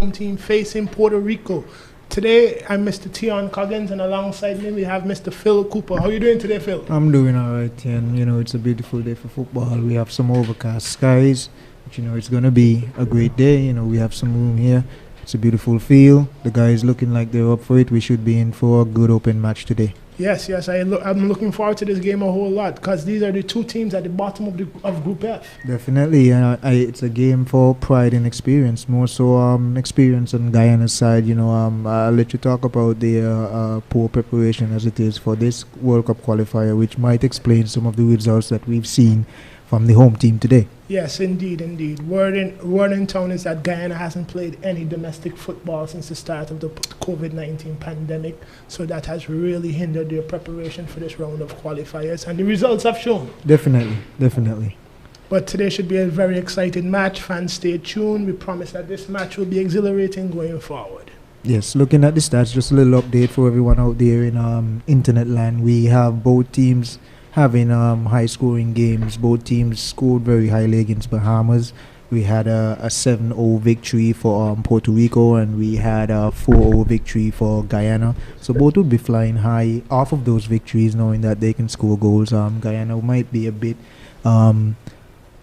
home team facing Puerto Rico. Today, I'm Mr. Tion Coggins, and alongside me, we have Mr. Phil Cooper. How are you doing today, Phil? I'm doing all right, and it's a beautiful day for football. We have some overcast skies, but it's going to be a great day. We have some room here. It's a beautiful field. The guys looking like they're up for it. We should be in for a good open match today. Yes, I'm looking forward to this game a whole lot because these are the two teams at the bottom of Group F. Definitely, it's a game for pride and experience, more so experience on Guyana's side. I'll let you talk about the poor preparation as it is for this World Cup qualifier, which might explain some of the results that we've seen from the home team today. Yes, indeed. Word in town is that Guyana hasn't played any domestic football since the start of the COVID-19 pandemic, so that has really hindered their preparation for this round of qualifiers, and the results have shown. Definitely. But today should be a very exciting match. Fans, stay tuned. We promise that this match will be exhilarating going forward. Yes, looking at the stats, just a little update for everyone out there in internet land. We have both teams having high-scoring games. Both teams scored very highly against Bahamas. We had a 7-0 victory for Puerto Rico, and we had a 4-0 victory for Guyana. So both would be flying high off of those victories, knowing that they can score goals. Guyana might be a bit down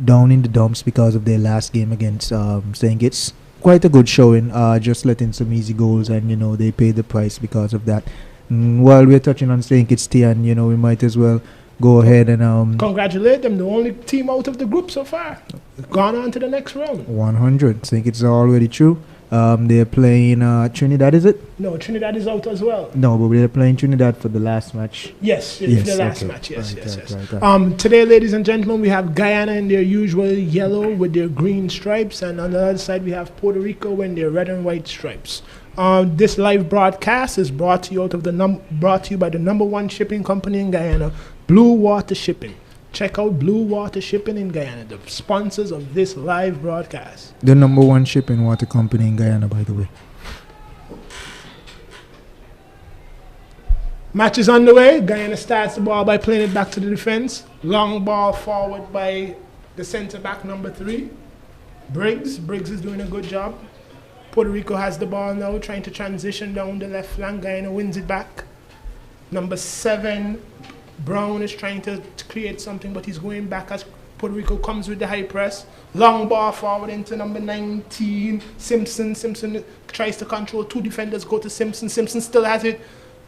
in the dumps because of their last game against St. Kitts. Quite a good showing, just letting some easy goals, and they paid the price because of that. While we're touching on St. Kitts, and we might as well go ahead and congratulate them, the only team out of the group so far. Gone on to the next round. 100. I think it's already true. They're playing Trinidad, is it? No, Trinidad is out as well. No, but they're playing Trinidad for the last match. Yes, the last okay. match. Yes. Right. Today, ladies and gentlemen, we have Guyana in their usual yellow with their green stripes, and on the other side we have Puerto Rico in their red and white stripes. This live broadcast is brought to you by the number one shipping company in Guyana, Blue Water Shipping. Check out Blue Water Shipping in Guyana, the sponsors of this live broadcast. The number one shipping water company in Guyana, by the way. Match is underway. Guyana starts the ball by playing it back to the defense. Long ball forward by the center back, number 3, Briggs. Briggs is doing a good job. Puerto Rico has the ball now, trying to transition down the left flank. Guyana wins it back. Number 7, Brown, is trying to create something, but he's going back as Puerto Rico comes with the high press. Long ball forward into number 19, Simpson. Simpson tries to control 2 defenders, go to Simpson. Simpson still has it.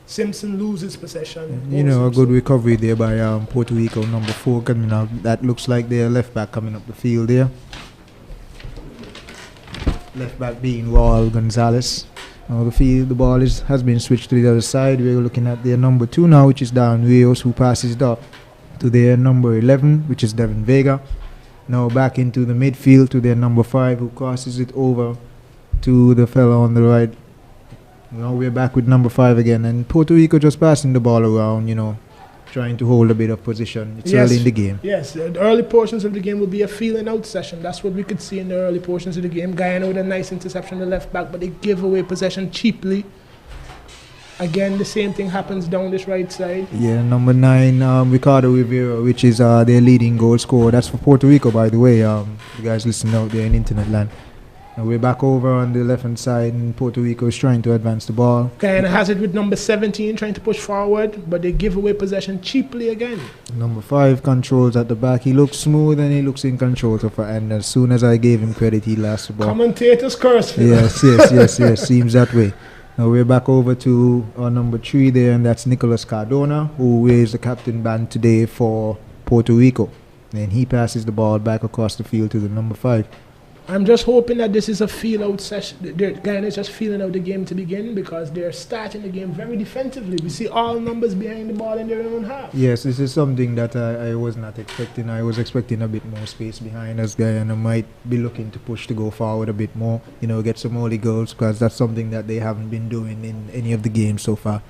Simpson loses possession. A good recovery there by Puerto Rico, number 4 coming out. That looks like their left back coming up the field there. Left back being Raul Gonzalez. The ball has been switched to the other side. We're looking at their number 2 now, which is Darren Rios, who passes it up to their number 11, which is Devin Vega. Now back into the midfield to their number 5, who crosses it over to the fellow on the right. Now we're back with number 5 again, and Puerto Rico just passing the ball around, trying to hold a bit of position. It's early in the game. Yes, the early portions of the game will be a feeling out session. That's what we could see in the early portions of the game. Guyana with a nice interception on the left back, but they give away possession cheaply. Again, the same thing happens down this right side. Yeah, number 9, Ricardo Rivera, which is their leading goal scorer. That's for Puerto Rico, by the way. You guys listen out there in internet land. And we're back over on the left-hand side, and Puerto Rico is trying to advance the ball. Guyana has it with number 17, trying to push forward, but they give away possession cheaply again. Number 5 controls at the back. He looks smooth and he looks in control. And as soon as I gave him credit, he lost the ball. Commentators curse. Yes. Seems that way. Now we're back over to our number 3 there, and that's Nicolas Cardona, who wears the captain band today for Puerto Rico. And he passes the ball back across the field to the number 5. I'm just hoping that this is a feel-out session. Guyana is just feeling out the game to begin, because they're starting the game very defensively. We see all numbers behind the ball in their own half. Yes, this is something that I was not expecting. I was expecting a bit more space behind us. Guyana might be looking to push to go forward a bit more, get some early goals, because that's something that they haven't been doing in any of the games so far.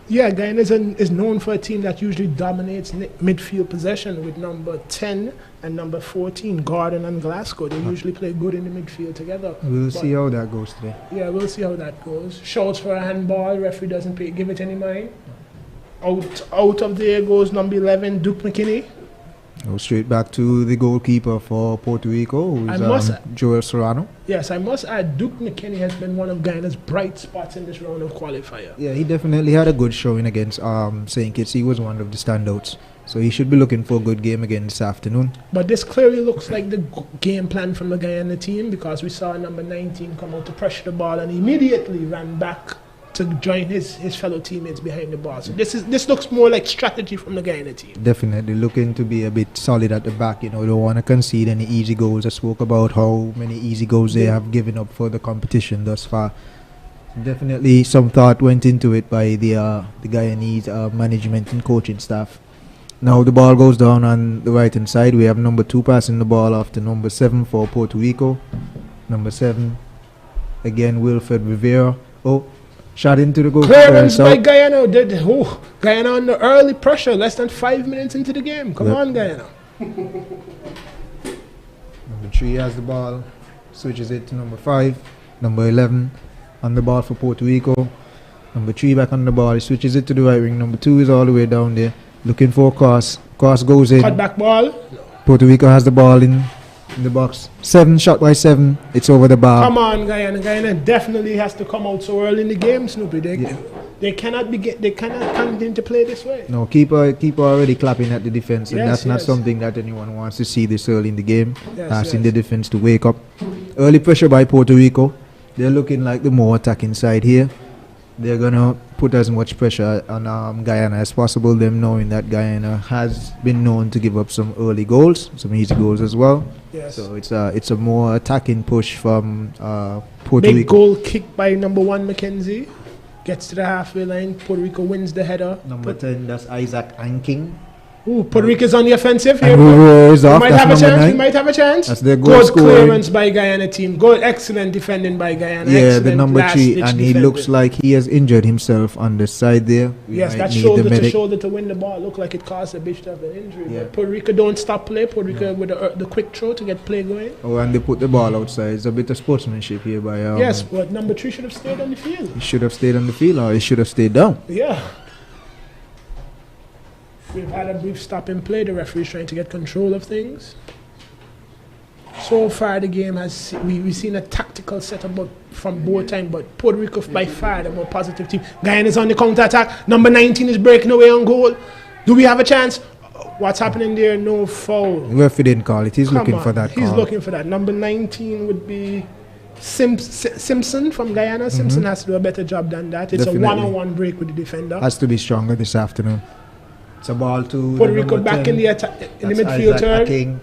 Yeah, Guyana is known for a team that usually dominates midfield possession with number 10 and number 14, Gordon and Glasgow. They usually play good in the midfield together. We'll see how that goes today. Yeah, we'll see how that goes. Shouts for a handball. Referee doesn't give it any mind. Out of there goes number 11, Duke McKinney. Go straight back to the goalkeeper for Puerto Rico, who is Joel Serrano. Yes, I must add, Duke McKinney has been one of Guyana's bright spots in this round of qualifier. Yeah, he definitely had a good showing against St. Kitts. He was one of the standouts. So he should be looking for a good game again this afternoon. But this clearly looks like the game plan from the Guyana team, because we saw number 19 come out to pressure the ball and immediately ran back to join his fellow teammates behind the ball. So this looks more like strategy from the Guyana team. Definitely looking to be a bit solid at the back. You know, don't want to concede any easy goals. I spoke about how many easy goals they have given up for the competition thus far. Definitely some thought went into it by the Guyanese management and coaching staff. Now the ball goes down on the right hand side. We have number 2 passing the ball off to number 7 for Puerto Rico. Number 7 again, Wilfred Rivera. Oh, shot into the goal. Clearance by Guyana. Guyana under early pressure, less than 5 minutes into the game. Come on, Guyana. Number 3 has the ball, switches it to number 5. Number 11 on the ball for Puerto Rico. Number 3 back on the ball, he switches it to the right wing. Number 2 is all the way down there, looking for a cross. Cross goes in. Cut back ball. Puerto Rico has the ball in the box. 7 shot by 7. It's over the bar. Come on, Guyana. Guyana definitely has to come out so early in the game, Snoopy. They cannot continue to play this way. No, keeper already clapping at the defense, and that's not something that anyone wants to see this early in the game. Asking the defense to wake up. Early pressure by Puerto Rico. They're looking like the more attacking side here. They're gonna put as much pressure on Guyana as possible, them knowing that Guyana has been known to give up some early goals, some easy goals as well. Yes. So it's a more attacking push from Puerto Rico. Big goal kick by number 1 Mackenzie. Gets to the halfway line. Puerto Rico wins the header. Number 10, that's Isaac Anking. Ooh, Puerto Rico's on the offensive here. We might have a chance. We might have a chance. That's their good clearance by Guyana team. Good, excellent defending by Guyana. Yeah, excellent the number 3, and he looks like he has injured himself on the side there. Yes, that shoulder to shoulder to win the ball looked like it caused a bitch to have an injury. Yeah. But Puerto Rico don't stop play. Puerto Rico with the quick throw to get play going. Oh, and they put the ball outside. It's a bit of sportsmanship here by. Yes, but number 3 should have stayed on the field. He should have stayed on the field, or he should have stayed down. Yeah. We've had a brief stop in play. The referee's trying to get control of things. So far, the game has we've seen a tactical setup from both times, but Puerto Rico by far the more positive team. Guyana is on the counter attack. Number 19 is breaking away on goal. Do we have a chance? What's happening there? No foul. The referee didn't call it. He's looking for that. He's looking for that. Number 19 would be Simpson from Guyana. Simpson has to do a better job than that. It's a one-on-one break with the defender. Has to be stronger this afternoon. It's a ball to Puerto Rico back in the midfield third.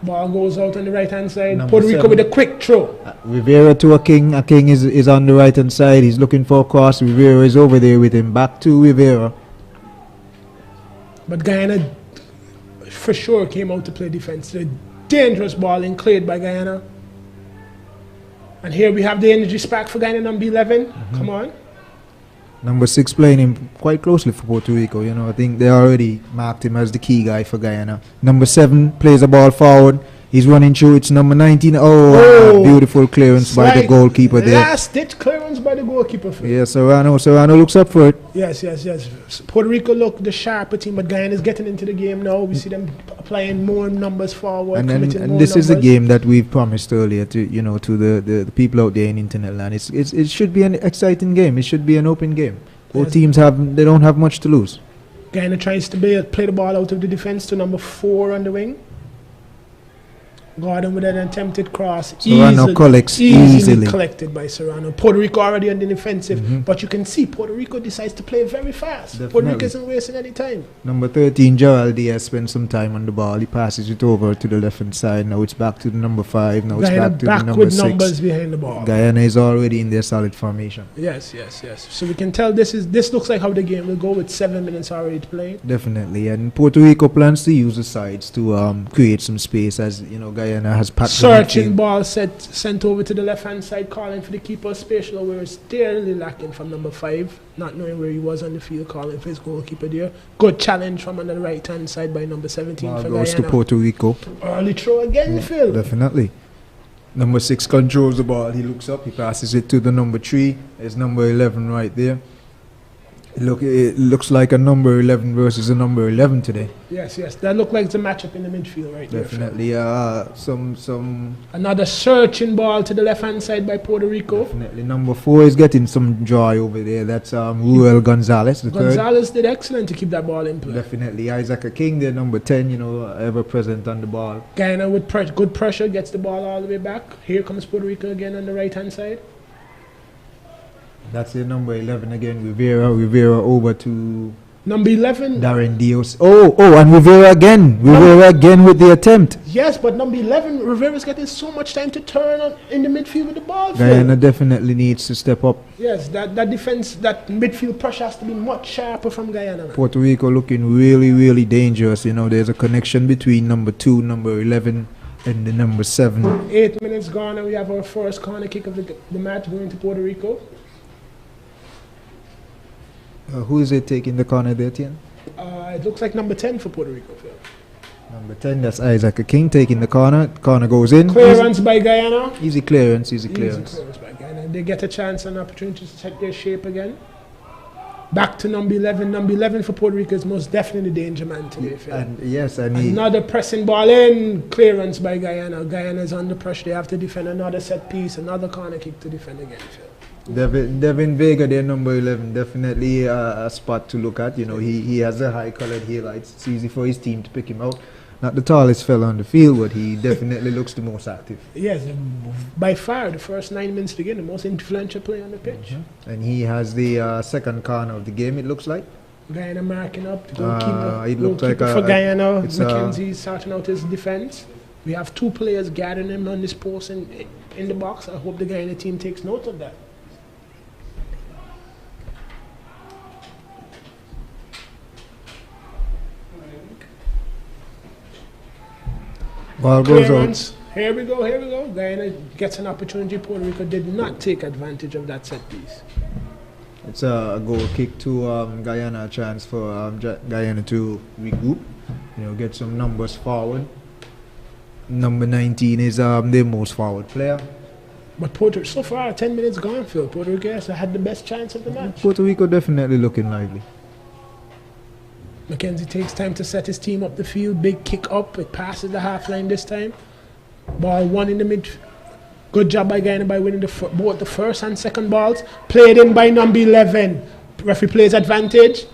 Ball goes out on the right hand side. Number Puerto Rico 7 with a quick throw. Rivera to Aking. Aking is on the right hand side. He's looking for a cross. Rivera is over there with him. Back to Rivera. But Guyana for sure came out to play defense. The dangerous ball cleared by Guyana. And here we have the energy spark for Guyana number 11. Come on. Number 6 playing him quite closely for Puerto Rico. You know, I think they already marked him as the key guy for Guyana. Number 7 plays the ball forward. He's running through. It's number 19. Oh, beautiful clearance by the goalkeeper there. Last-ditch clearance by the goalkeeper. Yeah, Serrano looks up for it. Yes. Puerto Rico look the sharper team, but Guyana is getting into the game now. We see them applying more numbers forward. And this is a game that we've promised earlier to the people out there in internet land. It should be an exciting game. It should be an open game. Both teams they don't have much to lose. Guyana tries to play the ball out of the defense to number 4 on the wing. Gordon with an attempted cross. Serrano collects easily. Collected by Serrano. Puerto Rico already on the defensive, but you can see Puerto Rico decides to play very fast. Definitely. Puerto Rico isn't wasting any time. Number 13, Gerald Diaz spent some time on the ball. He passes it over to the left hand side. Now it's back to the number 5. Now Guyana it's back to the number with 6. Numbers behind the ball. Guyana is already in their solid formation. Yes. So we can tell this looks like how the game will go with 7 minutes already to play. Definitely, and Puerto Rico plans to use the sides to create some space, as you know, Guyana has packed. Searching ball sent over to the left hand side, calling for the keeper spatial, where it's clearly lacking from number 5, not knowing where he was on the field, calling for his goalkeeper there. Good challenge from on the right hand side by number 17 ball for goes Guyana. To Puerto Rico. Early throw again, Phil. Definitely. Number 6 controls the ball. He looks up. He passes it to the number 3. There's number 11 right there. It looks like a number 11 versus a number 11 today. Yes, that looked like the matchup in the midfield right there. Definitely. Some Another searching ball to the left-hand side by Puerto Rico. Definitely. Number 4 is getting some joy over there. That's Ruel Gonzalez, the third. Gonzalez did excellent to keep that ball in play. Definitely. Isaac King, there, number 10, ever present on the ball. Guyana with good pressure gets the ball all the way back. Here comes Puerto Rico again on the right-hand side. That's the number 11 again. Rivera over to number 11. Darren Dios. Oh, and Rivera again. Rivera again with the attempt. Yes, but number 11, Rivera's getting so much time to turn on in the midfield with the ball. Guyana definitely needs to step up. Yes, that defense, that midfield pressure has to be much sharper from Guyana. Man. Puerto Rico looking really, really dangerous. There's a connection between number 2, number 11, and the number 7. 8 minutes gone, and we have our first corner kick of the match going to Puerto Rico. Who is it taking the corner there, Tian? It looks like number 10 for Puerto Rico. Phil. Number 10, that's Isaac King taking the corner. Corner goes in. Clearance by Guyana. Easy clearance. Easy clearance by Guyana. They get a chance and opportunity to set their shape again. Back to number 11. Number 11 for Puerto Rico is most definitely the danger man today, Phil. Another pressing ball in. Clearance by Guyana. Guyana is under pressure. They have to defend another set piece. Another corner kick to defend again, Phil. Devin Vega, their number 11, definitely a spot to look at. He has a high-colored highlights. It's easy for his team to pick him out. Not the tallest fella on the field, but he definitely looks the most active. Yes, by far, the first 9 minutes to get the most influential player on the pitch. And he has the second corner of the game, it looks like. Guyana marking up the goalkeeper. It looks like for Guyana, Mackenzie starting out his defense. We have 2 players gathering him on this post in the box. I hope the Guyana team takes note of that. Ball goes out. Here we go. Guyana gets an opportunity. Puerto Rico did not take advantage of that set piece. It's a goal kick to Guyana, a chance for Guyana to regroup, get some numbers forward. Number 19 is their most forward player. But so far, 10 minutes gone, Phil. Puerto Rico has had the best chance of the match. Puerto Rico definitely looking lively. Mackenzie takes time to set his team up the field. Big kick up. It passes the half line this time. Ball 1 in the mid. Good job by Guyana by winning both the first and second balls. Played in by number 11. Referee plays advantage.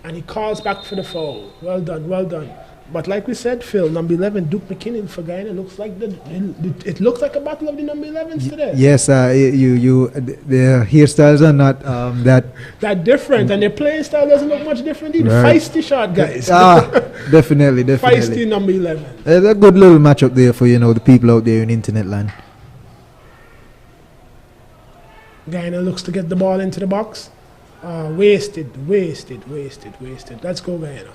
And he calls back for the foul. Well done. But like we said, Phil, number 11, Duke McKinnon for Guyana, looks like it looks like a battle of the number 11s today. Yes, their hairstyles are not that different, and their playing style doesn't look much different either. Right. Feisty shot guys. Definitely. Feisty number 11. There's a good little matchup there for the people out there in internet land. Guyana looks to get the ball into the box. Wasted. Let's go, Guyana.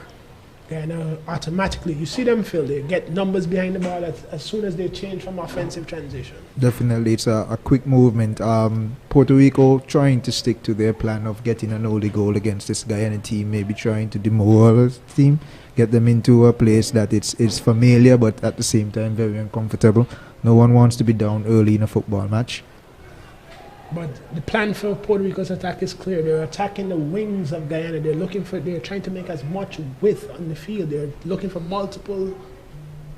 Guyana automatically, you see them, Phil, they get numbers behind the ball as soon as they change from offensive transition. Definitely, it's a quick movement. Puerto Rico trying to stick to their plan of getting an early goal against this Guyana team, maybe trying to demoralize the team, get them into a place that it's familiar, but at the same time very uncomfortable. No one wants to be down early in a football match. But the plan for Puerto Rico's attack is clear. They're attacking the wings of Guyana. They're trying to make as much width on the field. They're looking for multiple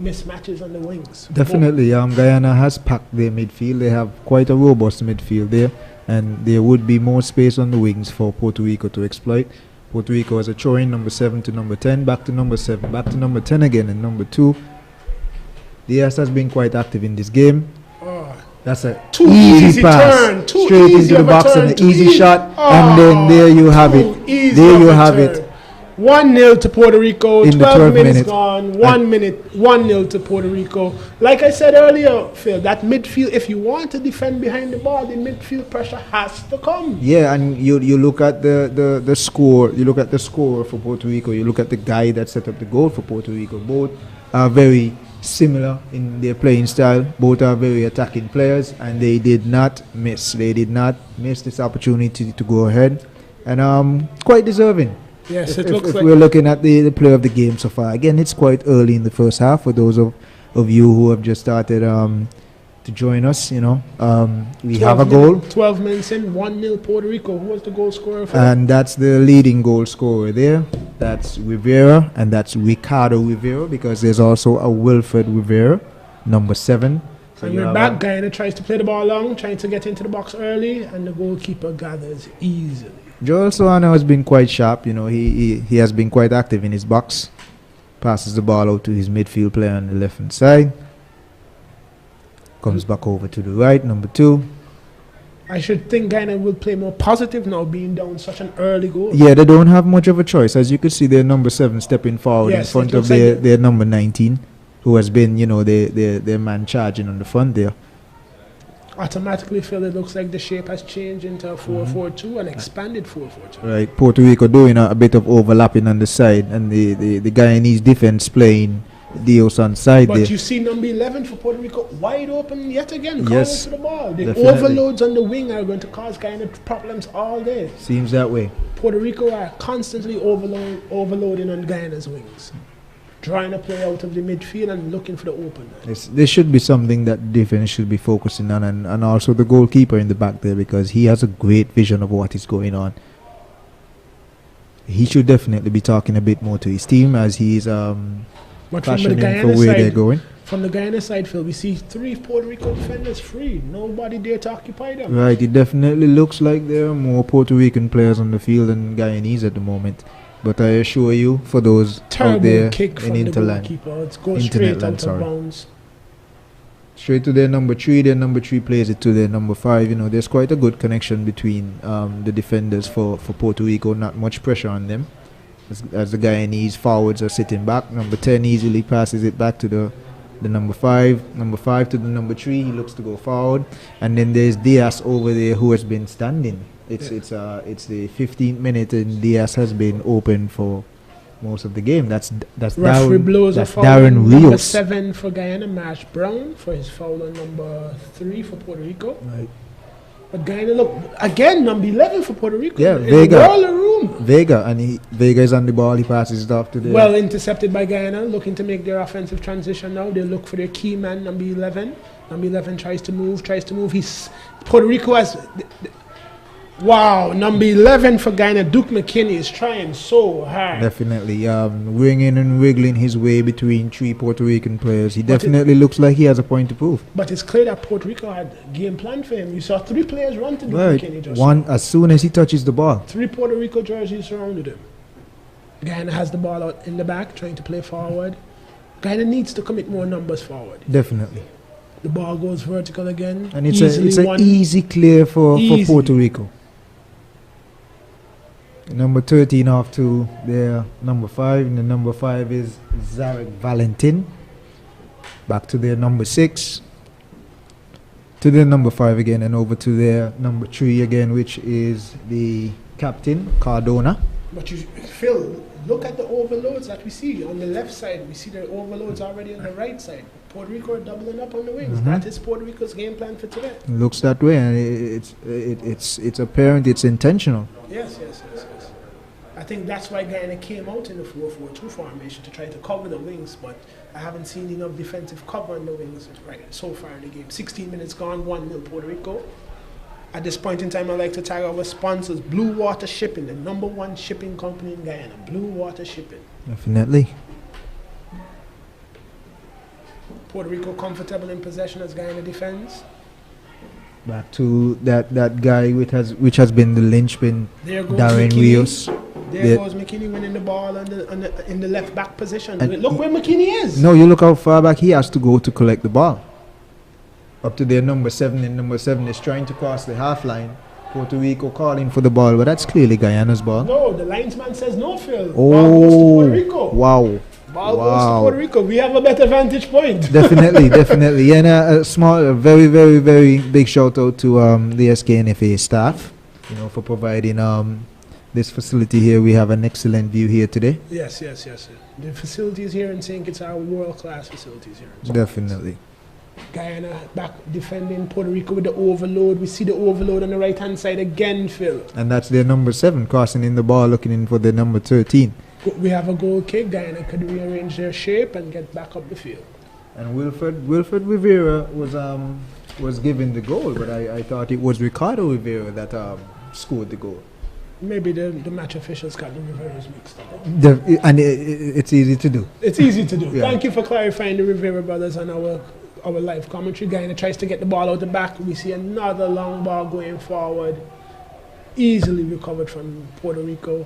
mismatches on the wings. Definitely, Guyana has packed their midfield. They have quite a robust midfield there, and there would be more space on the wings for Puerto Rico to exploit. Puerto Rico has a throw in, number 7 to number 10, back to number 7, back to number 10 again, and number 2. Diaz has been quite active in this game. That's a easy pass, turn, straight into the box and an easy shot, and then there you have it. 1-0 to Puerto Rico. In 12 minutes gone. 1-0 to Puerto Rico. Like I said earlier, Phil, that midfield, if you want to defend behind the ball, the midfield pressure has to come. Yeah, and you look at the score. You look at the score for Puerto Rico. You look at the guy that set up the goal for Puerto Rico. Both are very similar in their playing style. Both are very attacking players, and they did not miss. They did not miss this opportunity to go ahead, and quite deserving. Yes, if we're looking at the play of the game so far. Again, it's quite early in the first half for those of you who have just started to join us. You know, we have a goal, 12 minutes in, 1-0 Puerto Rico. Who was the goal scorer for and that's the leading goal scorer there. That's Rivera, and that's Ricardo Rivera, because there's also a Wilfred Rivera, number 7. So and we're back. Guyana tries to play the ball long, trying to get into the box early, and the goalkeeper gathers easily. Joel Solano has been quite sharp. You know, he has been quite active in his box. Passes the ball out to his midfield player on the left hand side. Comes back over to the right, number 2. I should think Guyana will play more positive now, being down such an early goal. Yeah, they don't have much of a choice. As you could see, their number 7 stepping forward in front of their number 19, who has been, you know, their man charging on the front there. Automatically feel it looks like the shape has changed into a 4-4-2 and expanded 4-4-2. Right, Puerto Rico doing a bit of overlapping on the side, and the Guyanese defense playing Dios on side there. But you see number 11 for Puerto Rico wide open yet again, yes, calling to the ball. The definitely. Overloads on the wing are going to cause Guyana problems all day. Seems that way. Puerto Rico are constantly overloading on Guyana's wings, drawing a play out of the midfield and looking for the open. This should be something that defense should be focusing on, and also the goalkeeper in the back there, because he has a great vision of what is going on. He should definitely be talking a bit more to his team, as he's passionate for where they're going. From the Guyana side, Phil, we see 3 Puerto Rico defenders free. Nobody there to occupy them. Right, it definitely looks like there are more Puerto Rican players on the field than Guyanese at the moment. But I assure you, for those terrible out there kick in from Interland, the goalkeeper. It goes straight out of bounds. Straight to their number 3. Their number 3 plays it to their number 5. You know, there's quite a good connection between the defenders for Puerto Rico. Not much pressure on them, as the Guyanese forwards are sitting back. Number 10 easily passes it back to the number 5. Number 5 to the number 3. He looks to go forward, and then there's Diaz over there, who has been standing. It's the 15th minute, and Diaz has been open for most of the game. That's referee blows a foul. Darren Number Rios. 7 for Guyana, Marsh Brown, for his foul on number 3 for Puerto Rico. Right. But Guyana, look again, number 11 for Puerto Rico. Yeah, in Vega. the room. Vega is on the ball. He passes it off to the. Well intercepted by Guyana, looking to make their offensive transition now. They look for their key man, number 11. Number 11 tries to move. Puerto Rico has. Wow, number 11 for Guyana, Duke McKinney, is trying so hard. Definitely, winging and wiggling his way between 3 Puerto Rican players. He definitely looks like he has a point to prove. But it's clear that Puerto Rico had game plan for him. You saw 3 players run to Duke McKinney just one now. As soon as he touches the ball. 3 Puerto Rico jerseys surrounded him. Guyana has the ball out in the back, trying to play forward. Guyana needs to commit more numbers forward. Definitely. The ball goes vertical again. And it's an easy clear for Puerto Rico. Number 13 off to their number 5, and the number 5 is Zarek Valentin. Back to their number 6, to their number 5 again, and over to their number 3 again, which is the captain, Cardona. But Phil, look at the overloads that we see on the left side. We see the overloads already on the right side. Puerto Rico are doubling up on the wings. That is Puerto Rico's game plan for today. It looks that way, and it's apparent, it's intentional. Yes. I think that's why Guyana came out in the 4-4-2 formation, to try to cover the wings, but I haven't seen enough defensive cover on the wings so far in the game. 16 minutes gone, 1-0 Puerto Rico. At this point in time, I'd like to tag our sponsors, Blue Water Shipping, the number 1 shipping company in Guyana. Blue Water Shipping. Definitely. Puerto Rico comfortable in possession as Guyana defends. Back to that guy which has been the linchpin, Darren McKinney. Rios. There goes McKinney winning the ball in the left back position. Look where McKinney is. No, you look how far back he has to go to collect the ball. Up to their number 7, and number 7 is trying to cross the half line. Puerto Rico calling for the ball, but that's clearly Guyana's ball. No, the linesman says no, Phil. Oh, ball goes to Puerto Rico. Wow. Ball goes to Puerto Rico. We have a better vantage point. Definitely. And a very, very, very big shout out to the SKNFA staff, for providing this facility here. We have an excellent view here today. Yes. The facilities here in St. Kitts are world-class facilities here. Definitely. Guyana back defending Puerto Rico with the overload. We see the overload on the right-hand side again, Phil. And that's their number 7 crossing in the ball, looking in for the number 13. We have a goal kick. Guyana could rearrange their shape and get back up the field. And Wilfred Rivera was was given the goal, but I thought it was Ricardo Rivera that scored the goal. Maybe the match officials got the Rivera's mixed up. It's easy to do. It's easy to do. Yeah. Thank you for clarifying the Rivera brothers on our live commentary. Guyana tries to get the ball out the back. We see another long ball going forward. Easily recovered from Puerto Rico.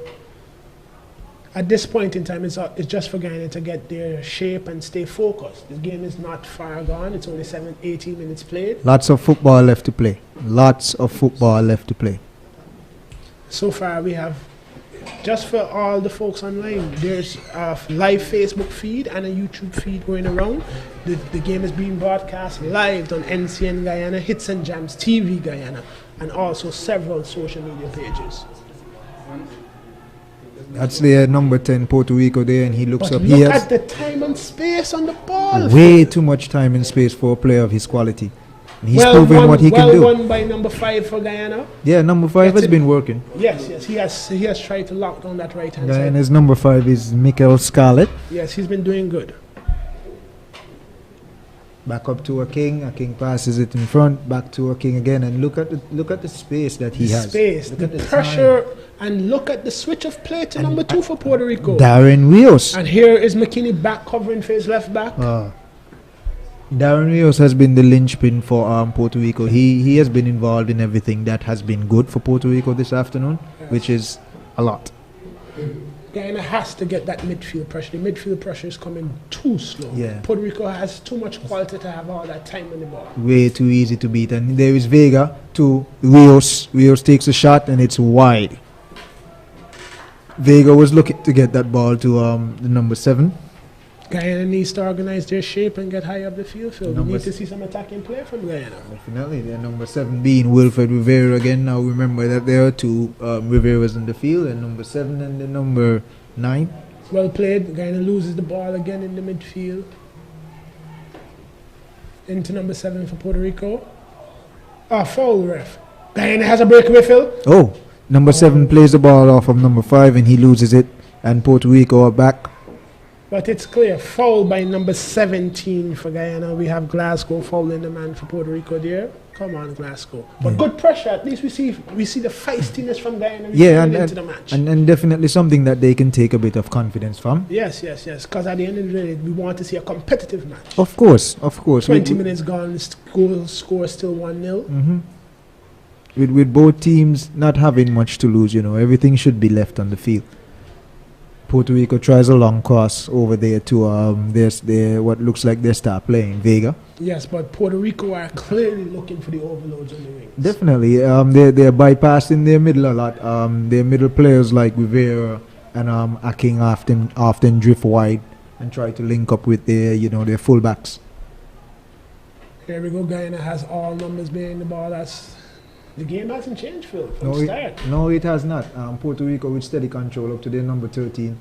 At this point in time, it's just for Guyana to get their shape and stay focused. The game is not far gone. It's only 18 minutes played. Lots of football left to play. Lots of football left to play. So far, we have, just for all the folks online, there's a live Facebook feed and a YouTube feed going around. The game is being broadcast live on NCN Guyana, Hits and Jams TV Guyana, and also several social media pages. That's the number 10 Puerto Rico there, and he looks But up. look at the time and space on the ball. Way too much time and space for a player of his quality. And he's Well proving won, what he well can do. won by number 5 for Guyana. Yeah, number 5 That's has it. been working. Yes, he has tried to lock down that right hand side. Guyana's number 5 is Mikel Scarlett. Yes, he's been doing good. Back up to a king passes it in front, back to a king again, and look at the space that he has. Space, Look the at the pressure, and look at the switch of play to number 2 for Puerto Rico. Darren Rios. And here is McKinney back covering for his left back. Darren Rios has been the linchpin for Puerto Rico. He has been involved in everything that has been good for Puerto Rico this afternoon, Yes. which is a lot. Guyana has to get that midfield pressure. The midfield pressure is coming too slow. Yeah. Puerto Rico has too much quality to have all that time on the ball. Way too easy to beat. And there is Vega to Rios. Rios takes a shot and it's wide. Vega was looking to get that ball to the number 7. Guyana needs to organize their shape and get high up the field. We Number need to see some attacking play from Guyana. Definitely. Their number 7 being Wilfred Rivera again. Now remember that there are 2 Riveras in the field, and number 7 and the number 9. Well played. Guyana loses the ball again in the midfield. Into number 7 for Puerto Rico. Foul ref. Guyana has a breakaway, Phil. Oh, number 7 plays the ball off of number 5 and he loses it, and Puerto Rico are back. But it's clear. Foul by number 17 for Guyana. We have Glasgow fouling the man for Puerto Rico there. Come on, Glasgow. But good pressure. At least we see the feistiness from Guyana into the match. And definitely something that they can take a bit of confidence from. Yes. Because at the end of the day, we want to see a competitive match. Of course. 20 minutes gone, score still 1-0. With both teams not having much to lose, everything should be left on the field. Puerto Rico tries a long cross over there to their what looks like their star playing, Vega. Yes, but Puerto Rico are clearly looking for the overloads on the wings. Definitely. They're bypassing their middle a lot. Their middle players like Rivera and Aking often drift wide and try to link up with their fullbacks. Here we go. Guyana has all numbers behind the ball. The game hasn't changed, Phil, from start. No, it has not. Puerto Rico with steady control up to their number 13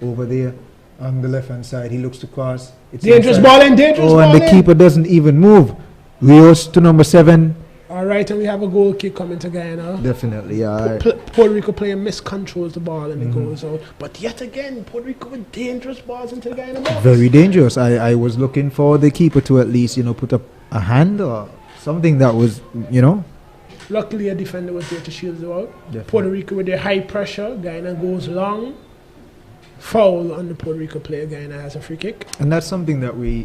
over there on the left-hand side. He looks to cross. It's dangerous inside. ball in, dangerous ball in. And the keeper doesn't even move. Rios to number 7. All right, and we have a goal kick coming to Guyana. Definitely, yeah. Puerto Rico player miscontrols the ball and it goes out. But yet again, Puerto Rico with dangerous balls into the Guyana box. Very dangerous. I was looking for the keeper to at least, put up a hand or something that was, Luckily, a defender was there to shield them out. Definitely. Puerto Rico with their high pressure. Guyana goes long. Foul on the Puerto Rico player. Guyana has a free kick. And that's something that we,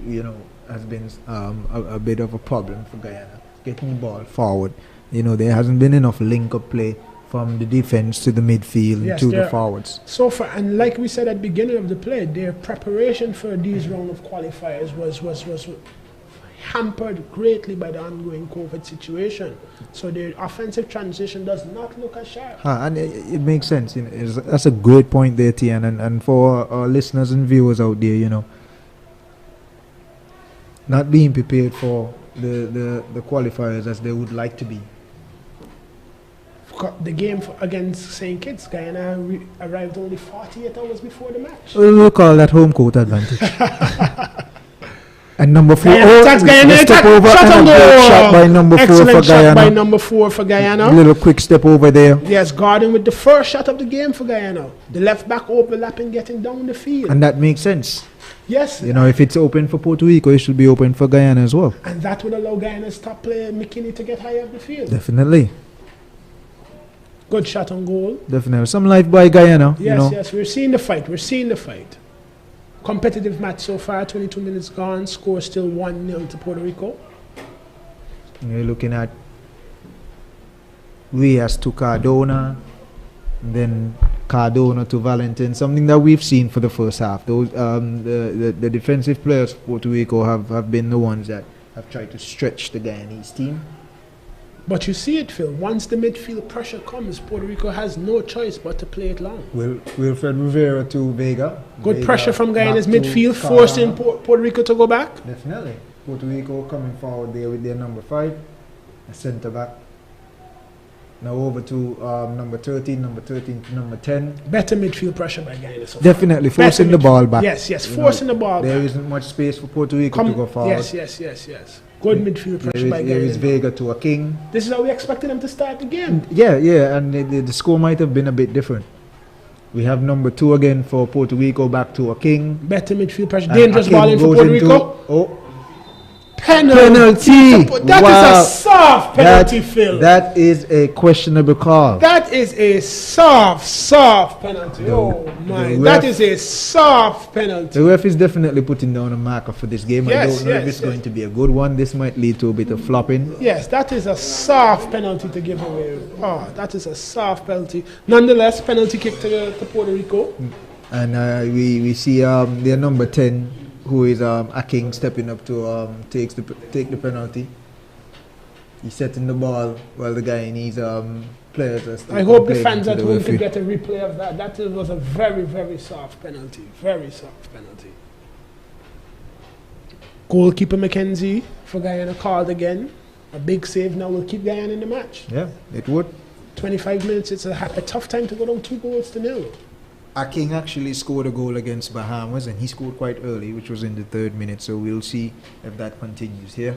has been a bit of a problem for Guyana. Getting the ball forward. There hasn't been enough link-up play from the defense to the midfield and to the forwards. So far, and like we said at the beginning of the play, their preparation for these round of qualifiers was hampered greatly by the ongoing COVID situation. So their offensive transition does not look as sharp. And it makes sense. That's a great point there, Tian. And for our listeners and viewers out there, not being prepared for the qualifiers as they would like to be. The game against St. Kitts, Guyana arrived only 48 hours before the match. We'll call that home court advantage. And number 4. Guyana attacks, Guyana the step attack. over Shot and on a goal. great shot by number 4 Excellent for shot Guyana. by number 4 for Guyana. Little quick step over there. Yes, guarding with the first shot of the game for Guyana. The left back overlapping, getting down the field. And that makes sense. Yes. You know, if it's open for Puerto Rico, it should be open for Guyana as well. And that would allow Guyana's top player, McKinney, to get high up the field. Definitely. Good shot on goal. Definitely. Some life by Guyana. Yes, you know. yes, we're seeing the fight. We're seeing the fight. Competitive match so far, 22 minutes gone. Score still 1-0 to Puerto Rico. You're looking at Rias to Cardona, and then Cardona to Valentin, something that we've seen for the first half. Those the defensive players for Puerto Rico have been the ones that have tried to stretch the Guyanese team. But you see it, Phil. Once the midfield pressure comes, Puerto Rico has no choice but to play it long. Wilfred Rivera to Vega. Good Vega pressure from Guyana's back to midfield, Cardona. forcing Puerto Rico to go back. Definitely. Puerto Rico coming forward there with their number 5, a centre back. Now over to number 13 to number 10. Better midfield pressure by Guyana. So Definitely far. forcing the ball back. Yes, yes, You forcing know, the ball There back. isn't much space for Puerto Rico to go forward. Yes, yes, yes, yes. Good midfield pressure by There is Guyana. Vega to a King. This is how we expected them to start the game. Yeah, and the score might have been a bit different. We have number 2 again for Puerto Rico, back to a King. Better midfield pressure. And Dangerous Aking ball in for goes Puerto into- Rico. Oh, Penalty. penalty! That Wow. is a soft penalty, Phil. That is a questionable call. That is a soft penalty. Oh my. the That ref- is a soft penalty. The ref is definitely putting down a marker for this game. I Yes, don't know if yes, it's yes. going to be a good one. This might lead to a bit of flopping. Yes, that is a soft penalty to give away. Oh, that is a soft penalty. Nonetheless, penalty kick to Puerto Rico. And we see their number 10, who is Aking, stepping up to take the penalty. He's setting the ball while the Guyanese players are still I hope the complaining fans to at the home referee. can get a replay of that. That was a very, very soft penalty. Very soft penalty. Goalkeeper Mackenzie for Guyana called again. A big save now will keep Guyana in the match. Yeah, it would. 25 minutes, it's a tough time to go down 2-0. Aking actually scored a goal against Bahamas, and he scored quite early, which was in the 3rd minute. So we'll see if that continues here.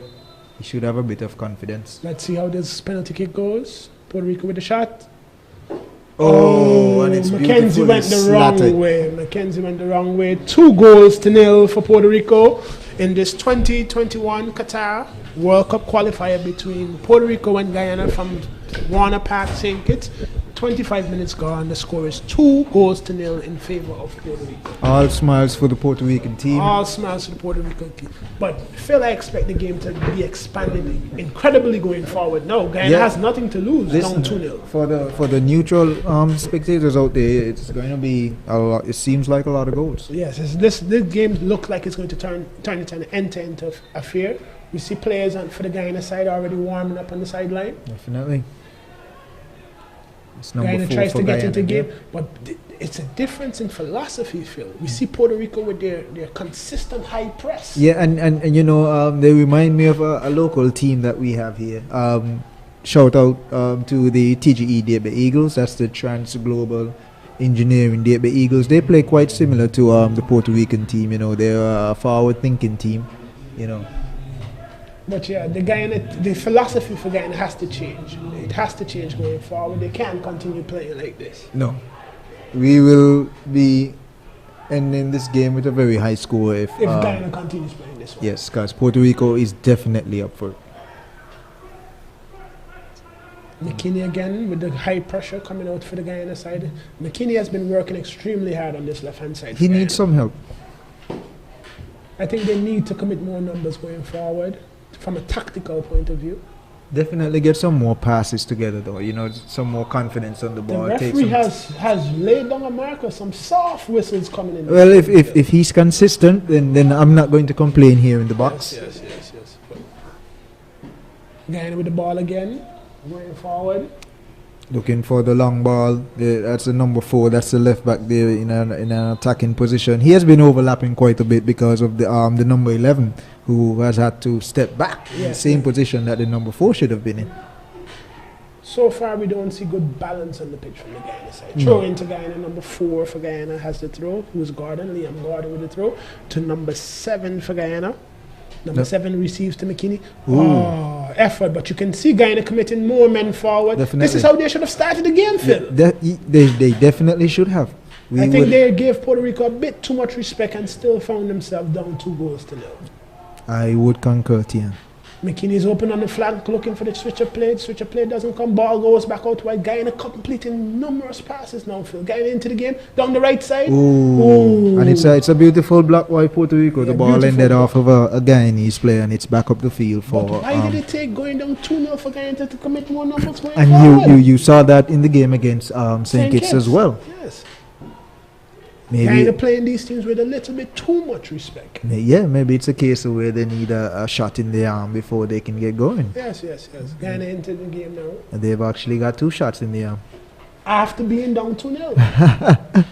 He should have a bit of confidence. Let's see how this penalty kick goes. Puerto Rico with the shot. And it's Mackenzie beautifully went the slatted. wrong way. Mackenzie went the wrong way. 2-0 for Puerto Rico in this 2021 Qatar World Cup qualifier between Puerto Rico and Guyana from Warner Park, St. Kitts. 25 minutes gone. The score is 2-0 in favor of Puerto Rico. All smiles for the Puerto Rican team. All smiles to the Puerto Rican team. But Phil, I expect the game to be expanded incredibly going forward. Now, Guyana Yeah. has nothing to lose. Listen, Down 2-0. for the neutral spectators out there, it's going to be a lot. It seems like a lot of goals. Yes, this game looks like it's going to turn into an end-to-end affair. We see players for the Guyana side already warming up on the sideline. Definitely. It's number Guyana 4 tries for to get Guyana, into the yeah. game, but it's a difference in philosophy, Phil. We see Puerto Rico with their consistent high press. Yeah, and you know, they remind me of a local team that we have here. Shout out to the TGE Derby Eagles. That's the Trans Global Engineering Derby Eagles. They play quite similar to the Puerto Rican team. You know, they're a forward-thinking team. You know. But yeah, the philosophy for Guyana has to change. It has to change going forward. They can't continue playing like this. No, we will be ending this game with a very high score if Guyana continues playing this way. yes, because Puerto Rico is definitely up for it. McKinney again with the high pressure coming out for the Guyana side. McKinney has been working extremely hard on this left-hand side. He for needs Guyana. some help. I think they need to commit more numbers going forward from a tactical point of view. Definitely get some more passes together, though. You know, some more confidence on the The ball. Take referee some has laid down a marker, some soft whistles coming in. well, if he's consistent, then I'm not going to complain here in the box. Yes. Guyana with the ball again, going forward. Looking for the long ball. That's the number 4. That's the left back there in an attacking position. He has been overlapping quite a bit because of the number 11, who has had to step back in the same position that the number 4 should have been in. So far, we don't see good balance on the pitch from the Guyana side. Throw into Guyana, number 4 for Guyana has the throw. Who's Gordon? Liam Gordon with the throw. To number 7 for Guyana. Number 7 receives to McKinney. Ooh. Oh, effort. But you can see Guyana committing more men forward. Definitely. This is how they should have started the game, Phil. They definitely should have. I think they gave Puerto Rico a bit too much respect and still found themselves down 2-0. I would concur, Tian. McKinney's open on the flank looking for the switch of play. Switch of play doesn't come. Ball goes back out wide. Guyana completing numerous passes now, Phil. Guyana into the game. Down the right side. Ooh. And it's a beautiful block by Puerto Rico. The ball ended off of a Guyanese player and it's back up the field for... But why did it take going down 2-0 for Guyana to commit more numbers going and forward? you saw that in the game against St. Kitts as well. Yes. Maybe Guyana playing these teams with a little bit too much respect. Yeah, maybe it's a case of where they need a shot in the arm before they can get going. Yes. Guyana into the game now. And they've actually got 2 shots in the arm. After being down 2-0.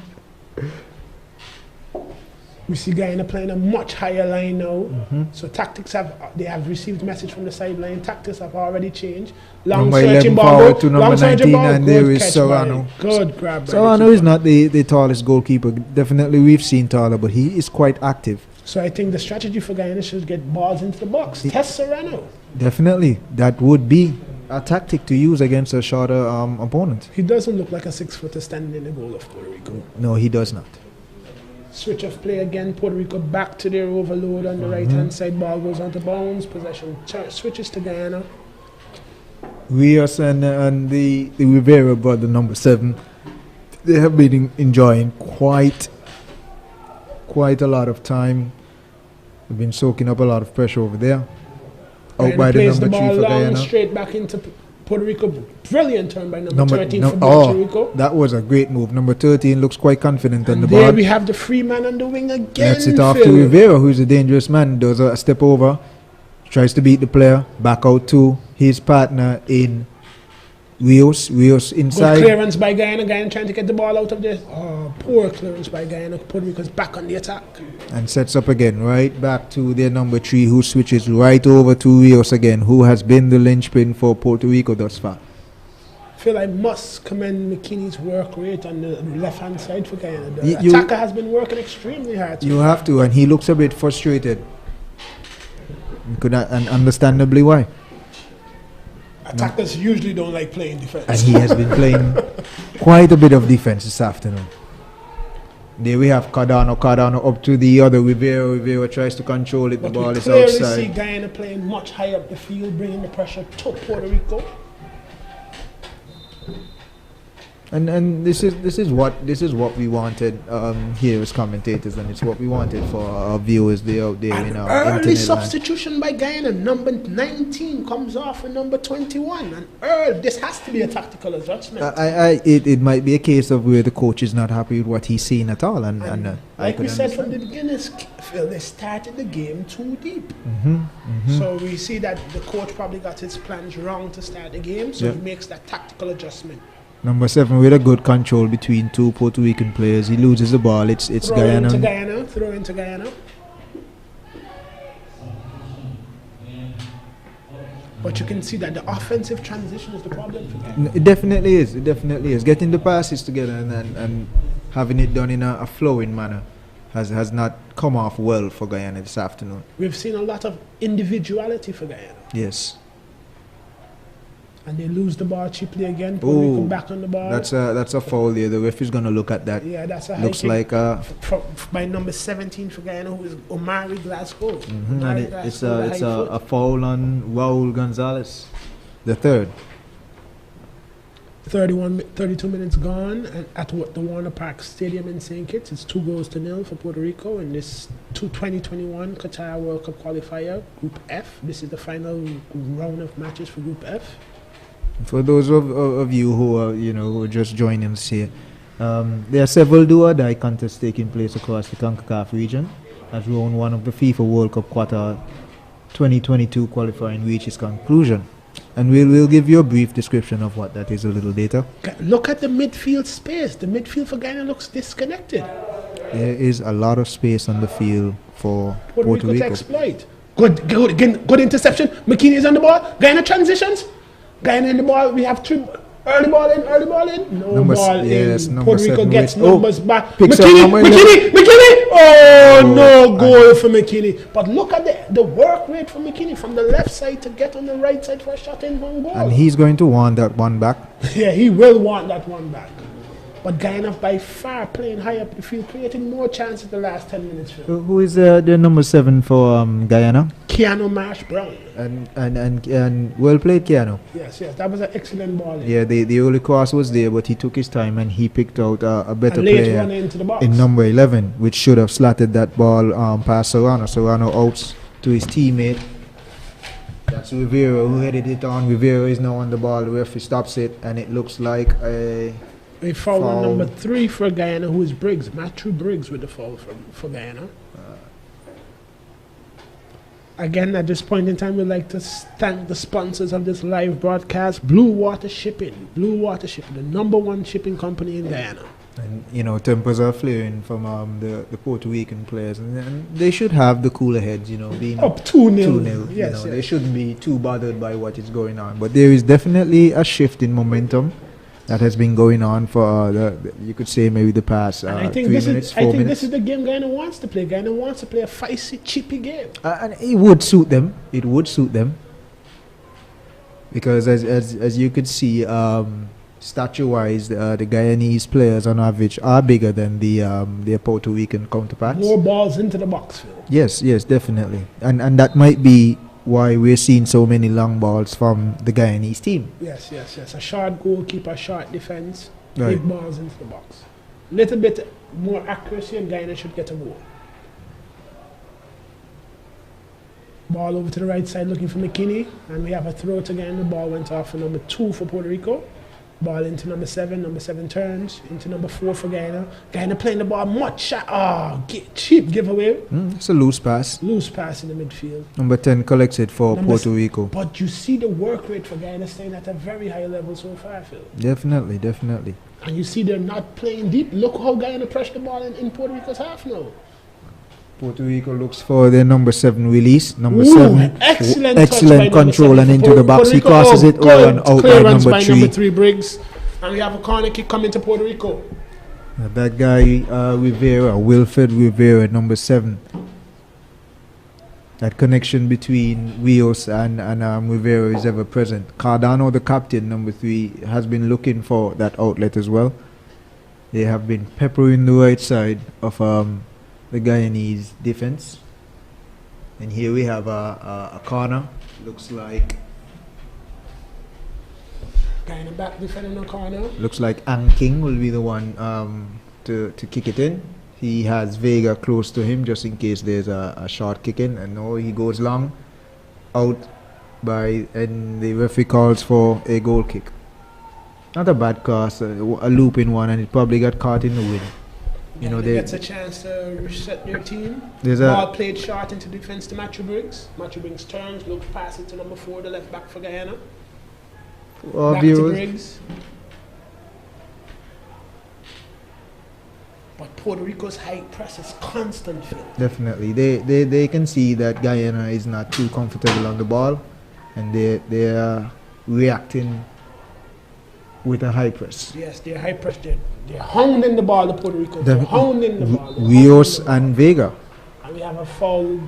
We see Guyana playing a much higher line now. So tactics they have received message from the sideline. Tactics have already changed. Long number searching 11 ball. forward to number 19 and there is Serrano. Good grab. Serrano is not the tallest goalkeeper. Definitely we've seen taller, but he is quite active. So I think the strategy for Guyana should get balls into the box. Test Serrano. Definitely. That would be a tactic to use against a shorter opponent. He doesn't look like a 6-footer standing in the goal of Puerto Rico. No, he does not. Switch of play again. Puerto Rico back to their overload on the right-hand side. Ball goes onto bounds. Possession switches to Guyana. Rios and the Rivera brother, number 7, they have been enjoying quite a lot of time. They've been soaking up a lot of pressure over there. Out by the number 3 for Guyana. Straight back into Puerto Rico. Brilliant turn by number 13 for Puerto Rico. That was a great move. Number 13 looks quite confident on the ball. ball. We have the free man on the wing again. Lets it off to Rivera, who's a dangerous man. Does a step over. Tries to beat the player. Back out to his partner in Rios. Rios inside. Good clearance by Guyana. Guyana trying to get the ball out of there. Oh, poor clearance by Guyana. Puerto Rico's back on the attack. And sets up again, right back to their number 3, who switches right over to Rios again, who has been the linchpin for Puerto Rico thus far. I feel I must commend McKinney's work rate on the left-hand side for Guyana. The attacker has been working extremely hard. You have to, and he looks a bit frustrated. And understandably why. Attackers usually don't like playing defense. And he has been playing quite a bit of defense this afternoon. There we have Cardano up to the other. Rivera tries to control it. The ball is outside. We clearly see Guyana playing much higher up the field, bringing the pressure to Puerto Rico. And this is what we wanted here as commentators, and it's what we wanted for our viewers out there in our early substitution by Guyana. Number 19 comes off for number 21, and this has to be a tactical adjustment. It might be a case of where the coach is not happy with what he's seeing at all, and like we said from the beginning, Phil, they started the game too deep. So we see that the coach probably got his plans wrong to start the game, so he makes that tactical adjustment. Number 7 with a good control between 2 Puerto Rican players. He loses the ball. It's Guyana. Throw into Guyana. But you can see that the offensive transition is the problem for Guyana. It definitely is. Getting the passes together and having it done in a flowing manner has not come off well for Guyana this afternoon. We've seen a lot of individuality for Guyana. Yes. And they lose the ball cheaply again. Puerto Rico back on the ball. That's a foul there. The ref is going to look at that. Yeah, that's a high looks kick like by number 17 for Guyana, who is Omari Glasgow. And it's a foul on Raul Gonzalez, the third. 32 minutes gone, and at the Warner Park Stadium in St. Kitts, it's 2-0 for Puerto Rico in this 2021 Qatar World Cup qualifier, Group F. This is the final round of matches for Group F. For those of you who are just joining us here, there are several do-or-die contests taking place across the CONCACAF region as round 1 of the FIFA World Cup Qatar 2022 qualifying reaches conclusion. And we'll give you a brief description of what that is a little later. Look at the midfield space. The midfield for Guyana looks disconnected. There is a lot of space on the field for Puerto Rico to exploit. Good interception. McKinney is on the ball. Guyana transitions. Guyana in the ball. We have 2. Early ball in. No ball in. Puerto Rico gets numbers back. McKinney. Oh, no goal for McKinney. But look at the work rate for McKinney from the left side to get on the right side for a shot in one goal. And he's going to want that one back. Yeah, he will want that one back. But Guyana by far playing high up the field, creating more chances the last 10 minutes. Who is the number 7 for Guyana? Keanu Marsh Brown. And well played, Keanu. Yes, that was an excellent ball. Yeah, the early cross was there, but he took his time and he picked out a better late player run into the box. in number 11, which should have slatted that ball past Serrano. Serrano out to his teammate. That's Rivera who headed it on. Rivera is now on the ball. The referee stops it, and it looks like a foul on number 3 for Guyana, who is Briggs. Matthew Briggs with the foul for Guyana. Again, at this point in time, we'd like to thank the sponsors of this live broadcast, Blue Water Shipping. Blue Water Shipping, the number 1 shipping company in Guyana. And, you know, tempers are flaring from the Puerto Rican players. And they should have the cooler heads, you know, being up 2-0. 2-0. Yes. They shouldn't be too bothered by what is going on. But there is definitely a shift in momentum that has been going on for, you could say, maybe the past 3 minutes, 4 minutes. This is the game Guyana wants to play. Guyana wants to play a feisty, chippy game. And it would suit them. It would suit them. Because as you could see, stature-wise, the Guyanese players on average are bigger than their Puerto Rican counterparts. More balls into the box, Phil. Yes, definitely. And that might be why we're seeing so many long balls from the Guyanese team. Yes. A short goalkeeper, short defense, right. Big balls into the box. Little bit more accuracy and Guyana should get a goal. Ball over to the right side looking for McKinney. And we have a throw again. The ball went off for number 2 for Puerto Rico. Ball into number 7. Number 7 turns into number 4 for Guyana. Guyana playing the ball much shot. Cheap giveaway. It's a loose pass. Loose pass in the midfield. Number 10 collects it for Puerto Rico. But you see the work rate for Guyana staying at a very high level so far, Phil. Definitely. And you see they're not playing deep. Look how Guyana pressed the ball in Puerto Rico's half now. Puerto Rico looks for their number 7 release. Number 7. Excellent control and into the box. He crosses it over and out by number 3. Number 3 Briggs. And we have a corner kick coming to Puerto Rico. That guy, Rivera, Wilfred Rivera, number 7. That connection between Rios and Rivera is ever present. Cardano, the captain, number 3, has been looking for that outlet as well. They have been peppering the right side of the Guyanese defense. And here we have a corner. Looks like Guyana back defending the corner. Looks like Ang King will be the one to kick it in. He has Vega close to him just in case there's a short kick in. And no, he goes long out and the referee calls for a goal kick. Not a bad cross, a looping one, and it probably got caught in the wind. You know, they gets a chance to reset their team. There's ball played short into defense to Matthew Briggs. Matthew Briggs turns, looks pass into number 4, the left back for Guyana. Back to Briggs. But Puerto Rico's high press is constant, Phil. Definitely. They can see that Guyana is not too comfortable on the ball, and they are reacting with a high press. Yes, they're high press. They're hounding the ball, the Puerto Rico. They're hounding the ball. Rios and Vega. And we have a foul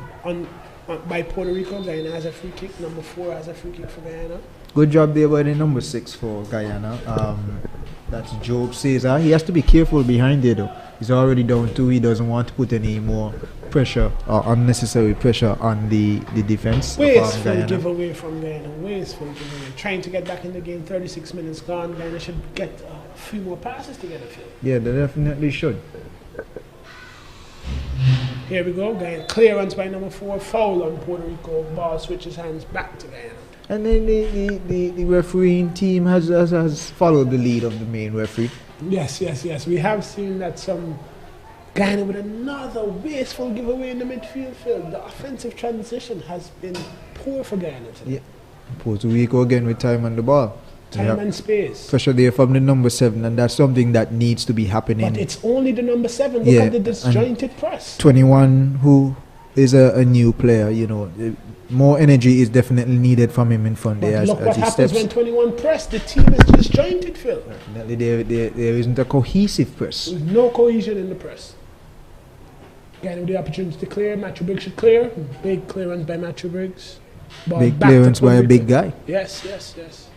by Puerto Rico. Guyana has a free kick. Number 4 has a free kick for Guyana. Good job there by the number 6 for Guyana. That's Job Cesar. He has to be careful behind there though. He's already down 2. He doesn't want to put any more pressure or unnecessary pressure on the defense. Wasteful giveaway from Guyana. Wasteful giveaway. Trying to get back in the game. 36 minutes gone. Guyana should get a few more passes together, Phil. Yeah, they definitely should. Here we go. Guyana clearance by number 4. Foul on Puerto Rico. Ball switches hands back to Guyana. And then the refereeing team has followed the lead of the main referee. Yes. We have seen that some Guyana with another wasteful giveaway in the midfield. The offensive transition has been poor for Guyana today. Yeah. Puerto Rico again with time on the ball. Time and space. Pressure there from the number 7, and that's something that needs to be happening. But it's only the number 7. Look at the disjointed press. 21, who is a new player, you know. More energy is definitely needed from him in front there. Look as what he happens steps. when 21 press. The team is disjointed, Phil. Definitely there isn't a cohesive press. There's no cohesion in the press. Guyana with the opportunity to clear. Matthew Briggs should clear. Big clearance by Matthew Briggs. Ball Big back to clearance by Puerto a big Rico. guy. Yes, yes, yes.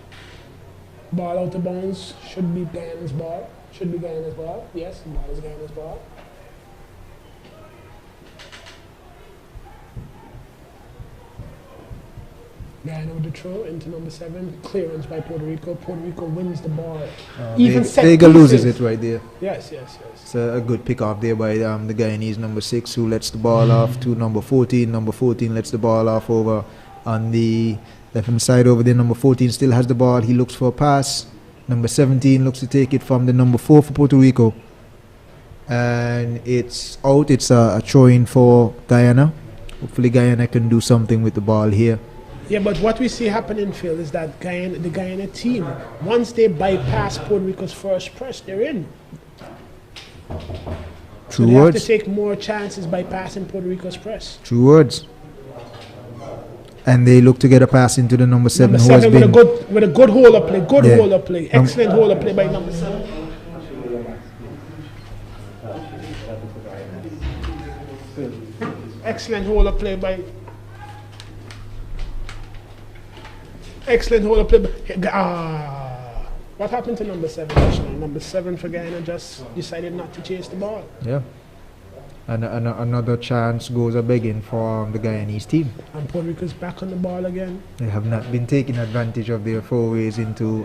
Ball out of bounds. Should be Guyana's ball. Should be Guyana's ball. Yes, ball is Guyana's ball. Guyana with the throw into number 7. Clearance by Puerto Rico. Puerto Rico wins the ball. Even set Vega loses pieces. it right there. Yes, yes, yes. It's a good pick off there by the Guyanese number 6, who lets the ball off to number 14. Number 14 lets the ball off over on the left-hand side over there. Number 14 still has the ball. He looks for a pass. Number 17 looks to take it from the number 4 for Puerto Rico. And it's out. It's a throw-in for Guyana. Hopefully Guyana can do something with the ball here. Yeah, but what we see happening, Phil, is that the Guyana team, once they bypass Puerto Rico's first press, they're in. So True they have to words. take more chances by passing Puerto Rico's press. True words. And they look to get a pass into the number 7, Number who has 7 been... with a good hold up play. Good Yeah. hold up play. Excellent hold up play by number 7. Excellent hold up play by... Excellent hold up play by... What happened to number 7 actually? Number 7 for Guyana just decided not to chase the ball. Yeah. And another chance goes a begging for the Guyanese team. And Puerto Rico's back on the ball again. They have not been taking advantage of their forays into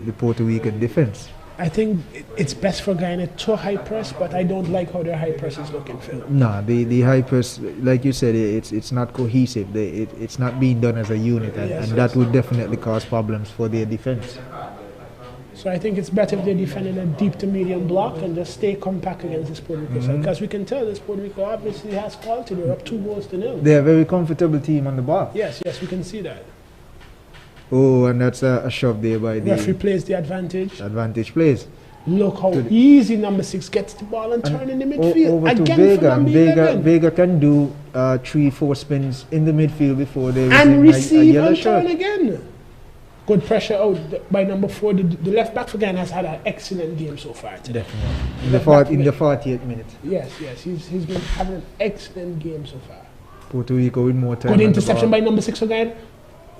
the Puerto Rican defense. I think it's best for Guyana to high press, but I don't like how their high press is looking, Phil. Nah, the high press, like you said, it's not cohesive. It's not being done as a unit, and that would definitely cause problems for their defense. So I think it's better if they defend in a deep to medium block and just stay compact against this Puerto Rico side. Because we can tell this Puerto Rico obviously has quality. They're up 2-0. They're a very comfortable team on the ball. Yes, yes, we can see that. Oh, and that's a shove there by the Referee plays the advantage. advantage plays. Look how To the- easy number 6 gets the ball and turn in the midfield. Over to Again for Vega. number Vega 11. Vega can do 3-4 spins in the midfield before they And receive a receive yellow and shirt. turn again. Good pressure out by number 4. The left back for Ghana has had an excellent game so far today. Definitely. In Left back the, for 48th minute. Yes, yes, he's been having an excellent game so far. Puerto Rico with more time. Good on the interception ball. by number 6 for Ghana.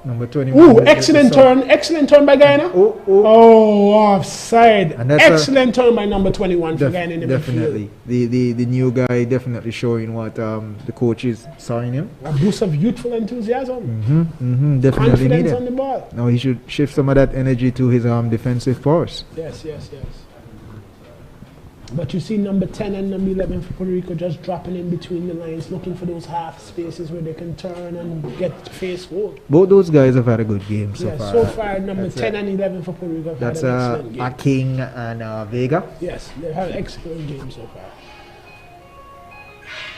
Number 21. Ooh, with the excellent sub. excellent turn by Ghana. Oh. Oh, offside. And that's Excellent turn by number 21 for Ghana in the Definitely. The new guy definitely showing what the coach is showing him. midfield. A boost of youthful enthusiasm. Definitely Confidence needed. on the ball. Now he should shift some of that energy to his defensive powers. Yes, yes, yes. But you see number 10 and number 11 for Puerto Rico just dropping in between the lines, looking for those half spaces where they can turn and get to face goal. Both those guys have had a good game so Yes, far. so far number That's 10 and 11 for Puerto Rico have That's had an excellent game. King and Vega. Yes, they've had an excellent game so far.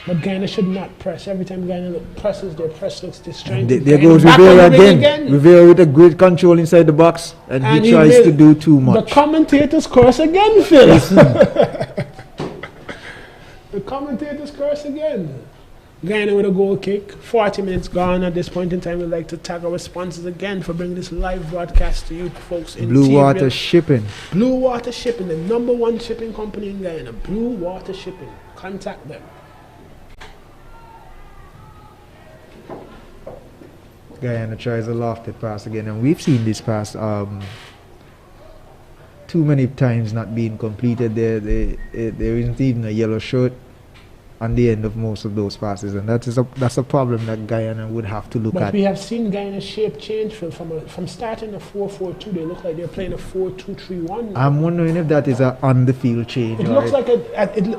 But Ghana should not press. Every time Ghana presses, their press looks disjointed. There Ghana goes back on Rivera the ring again. Rivera with a great control inside the box, and And he he tries will- to do too The much. commentators curse again, Phil. The commentators curse again. Ghana with a goal kick. 40 minutes gone at this point in time. We'd like to thank our sponsors again for bringing this live broadcast to you folks in Blue Team Water Real- Shipping. Blue Water Shipping, the #1 shipping company in Guyana. Blue Water Shipping. Contact them. Guyana tries a lofted pass again, and we've seen this pass too many times not being completed. There isn't even a yellow shirt on the end of most of those passes, and that's a problem that Guyana would have to look But at. we have seen Guyana's shape change from starting a 4-4-2. They look like they're playing a 4-2-3-1. I'm wondering if that is a on the field change. It or looks if- like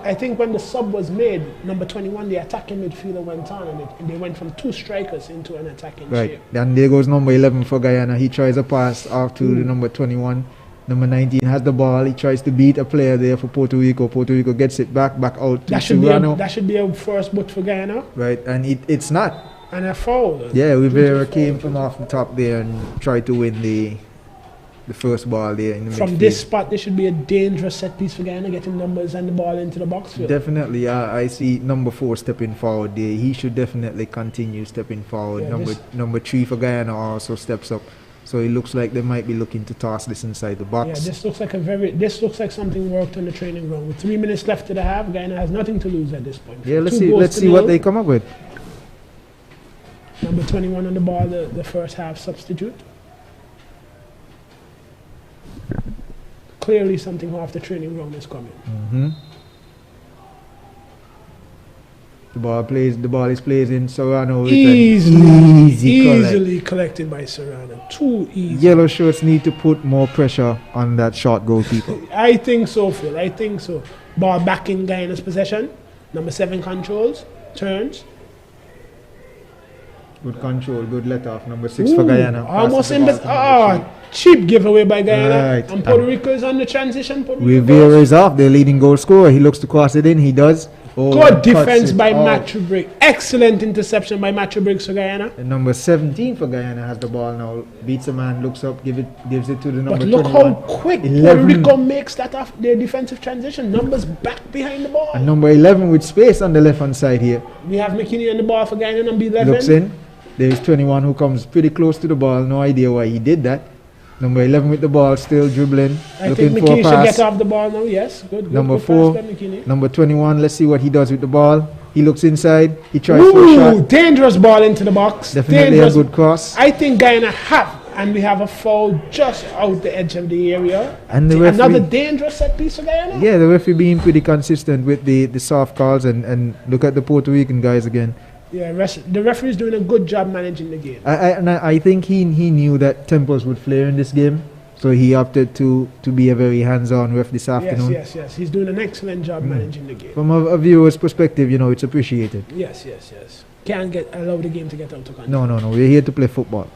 I think when the sub was made, number 21, the attacking midfielder went on, and they went from 2 strikers into an attacking right. shape. Then there goes number 11 for Guyana. He tries a pass off to the number 21. Number 19 has the ball. He tries to beat a player there for Puerto Rico. Puerto Rico gets it back out to That should be a first boot for Guyana Right, and it's not. and a foul. Yeah, Rivera came from off the top there and tried to win the first ball there in the From midfield. this spot, there should be a dangerous set piece for Guyana, getting numbers and the ball into the box field. Definitely, I see number 4 stepping forward there. He should definitely continue stepping forward. Yeah, Number 3 for Guyana also steps up So it looks like they might be looking to toss this inside the box. Yeah, this looks like something worked on the training ground. With 3 minutes left to the half, Guyana has nothing to lose at this point. Yeah, let's see what they come up with. Number 21 on the ball, the first half substitute. Clearly something off the training ground is coming. Mm-hmm. The ball is placed in Serrano. Easily collected by Serrano. Too easy. Yellow shirts need to put more pressure on that short goalkeeper. I think so, Phil. I think so. Ball back in Guyana's possession. Number 7 controls, turns. Good control, good let off. Number 6 for Guyana. Almost in cheap giveaway by Guyana. Right. And Puerto Rico is on the transition. Rivera is off, their leading goal scorer. He looks to cross it in. He does. Good defense by Matthew Briggs. Excellent interception by Matthew Briggs for Guyana. And number 17 for Guyana has the ball now. Beats a man, looks up, gives it to the number 21. But look how quick Puerto Rico makes that off their defensive transition. Numbers back behind the ball. And number 11 with space on the left hand side here. We have McKinney on the ball for Guyana, number 11. Looks in. There is 21 who comes pretty close to the ball. No idea why he did that. Number 11 with the ball, still dribbling, looking for a pass. Should get off the ball now, yes. Good number good 4, number 21, let's see what he does with the ball. He looks inside, he tries for a shot. Dangerous ball into the box. Definitely a good cross. I think Guyana have, and we have a foul just out the edge of the area. And the referee, another dangerous set piece for Guyana. Yeah, the referee being pretty consistent with the soft calls, and look at the Puerto Rican guys again. Yeah, the referee is doing a good job managing the game. I think he knew that tempers would flare in this game, so he opted to be a very hands-on ref this afternoon. Yes. He's doing an excellent job managing the game. From a viewer's perspective, it's appreciated. Yes. Can't allow the game to get out of control. No. We're here to play football.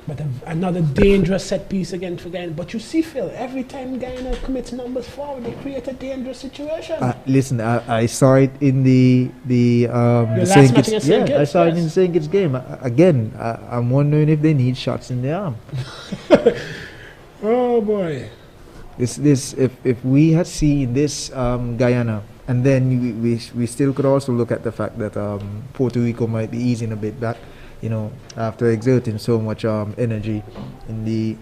But another dangerous set piece again for Guyana. But you see, Phil, every time Guyana commits numbers forward, they create a dangerous situation. Listen, I saw it in the St. Kitts. I saw it in the St. Kitts game. Again, I'm wondering if they need shots in the arm. Oh boy! If we had seen this Guyana, and then we still could also look at the fact that Puerto Rico might be easing a bit back. After exerting so much energy in the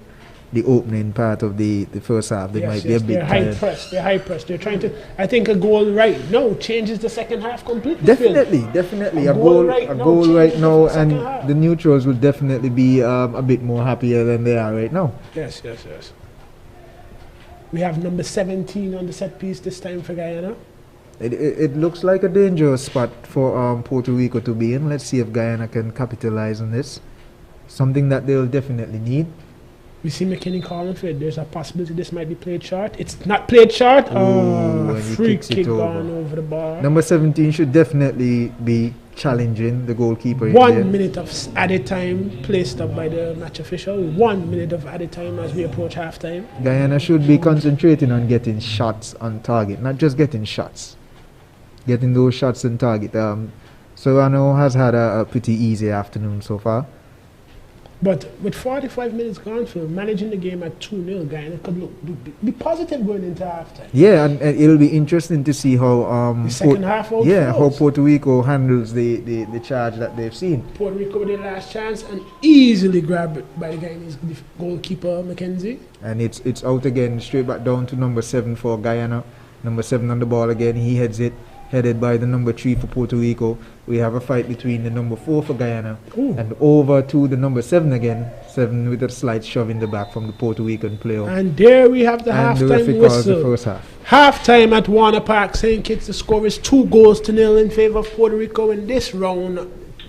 opening part of the first half, they might be a bit tired. They're high press. They're trying to. I think a goal right now changes the second half completely. Definitely. A goal right now, and the neutrals will definitely be a bit more happier than they are right now. Yes. We have number 17 on the set piece this time for Guyana. It looks like a dangerous spot for Puerto Rico to be in. Let's see if Guyana can capitalize on this. Something that they'll definitely need. We see McKinney calling for it. There's a possibility this might be played short. It's not played short. Free kick gone over the bar. Number 17 should definitely be challenging the goalkeeper. 1 minute of added time placed up by the match official. 1 minute of added time as we approach halftime. Guyana should be concentrating on getting shots on target, not just getting shots. Getting those shots on target. Serrano has had a pretty easy afternoon so far. But with 45 minutes gone, Phil, managing the game at 2-0, Guyana could be positive going into halftime. Yeah, and it'll be interesting to see how the second half how Puerto Rico handles the charge that they've seen. Puerto Rico with their last chance and easily grabbed by the Guyanese goalkeeper Mackenzie. And it's out again, straight back down to number 7 for Guyana. Number 7 on the ball again. He heads it. Headed by the number 3 for Puerto Rico. We have a fight between the number 4 for Guyana and over to the number 7 again. 7 with a slight shove in the back from the Puerto Rican player. And there we have the halftime whistle. The first half. Halftime at Warner Park, St. Kitts. The score is 2-0 in favor of Puerto Rico in this round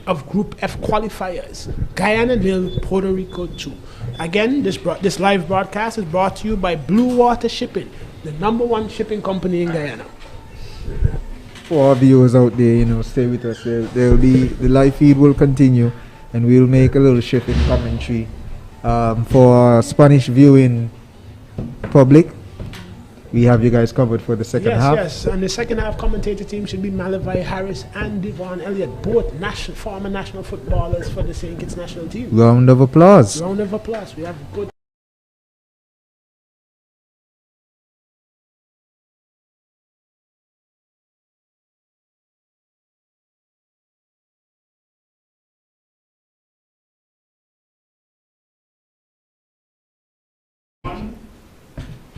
of Group F qualifiers. Guyana 0, Puerto Rico 2. Again, this live broadcast is brought to you by Blue Water Shipping, the #1 shipping company in Guyana. For our viewers out there, stay with us. The live feed will continue, and we'll make a little shift in commentary for our Spanish viewing public. We have you guys covered for the second half. Yes, and the second half commentator team should be Malavai Harris and Devon Elliott, both former national footballers for the St. Kitts national team. Round of applause. We have good.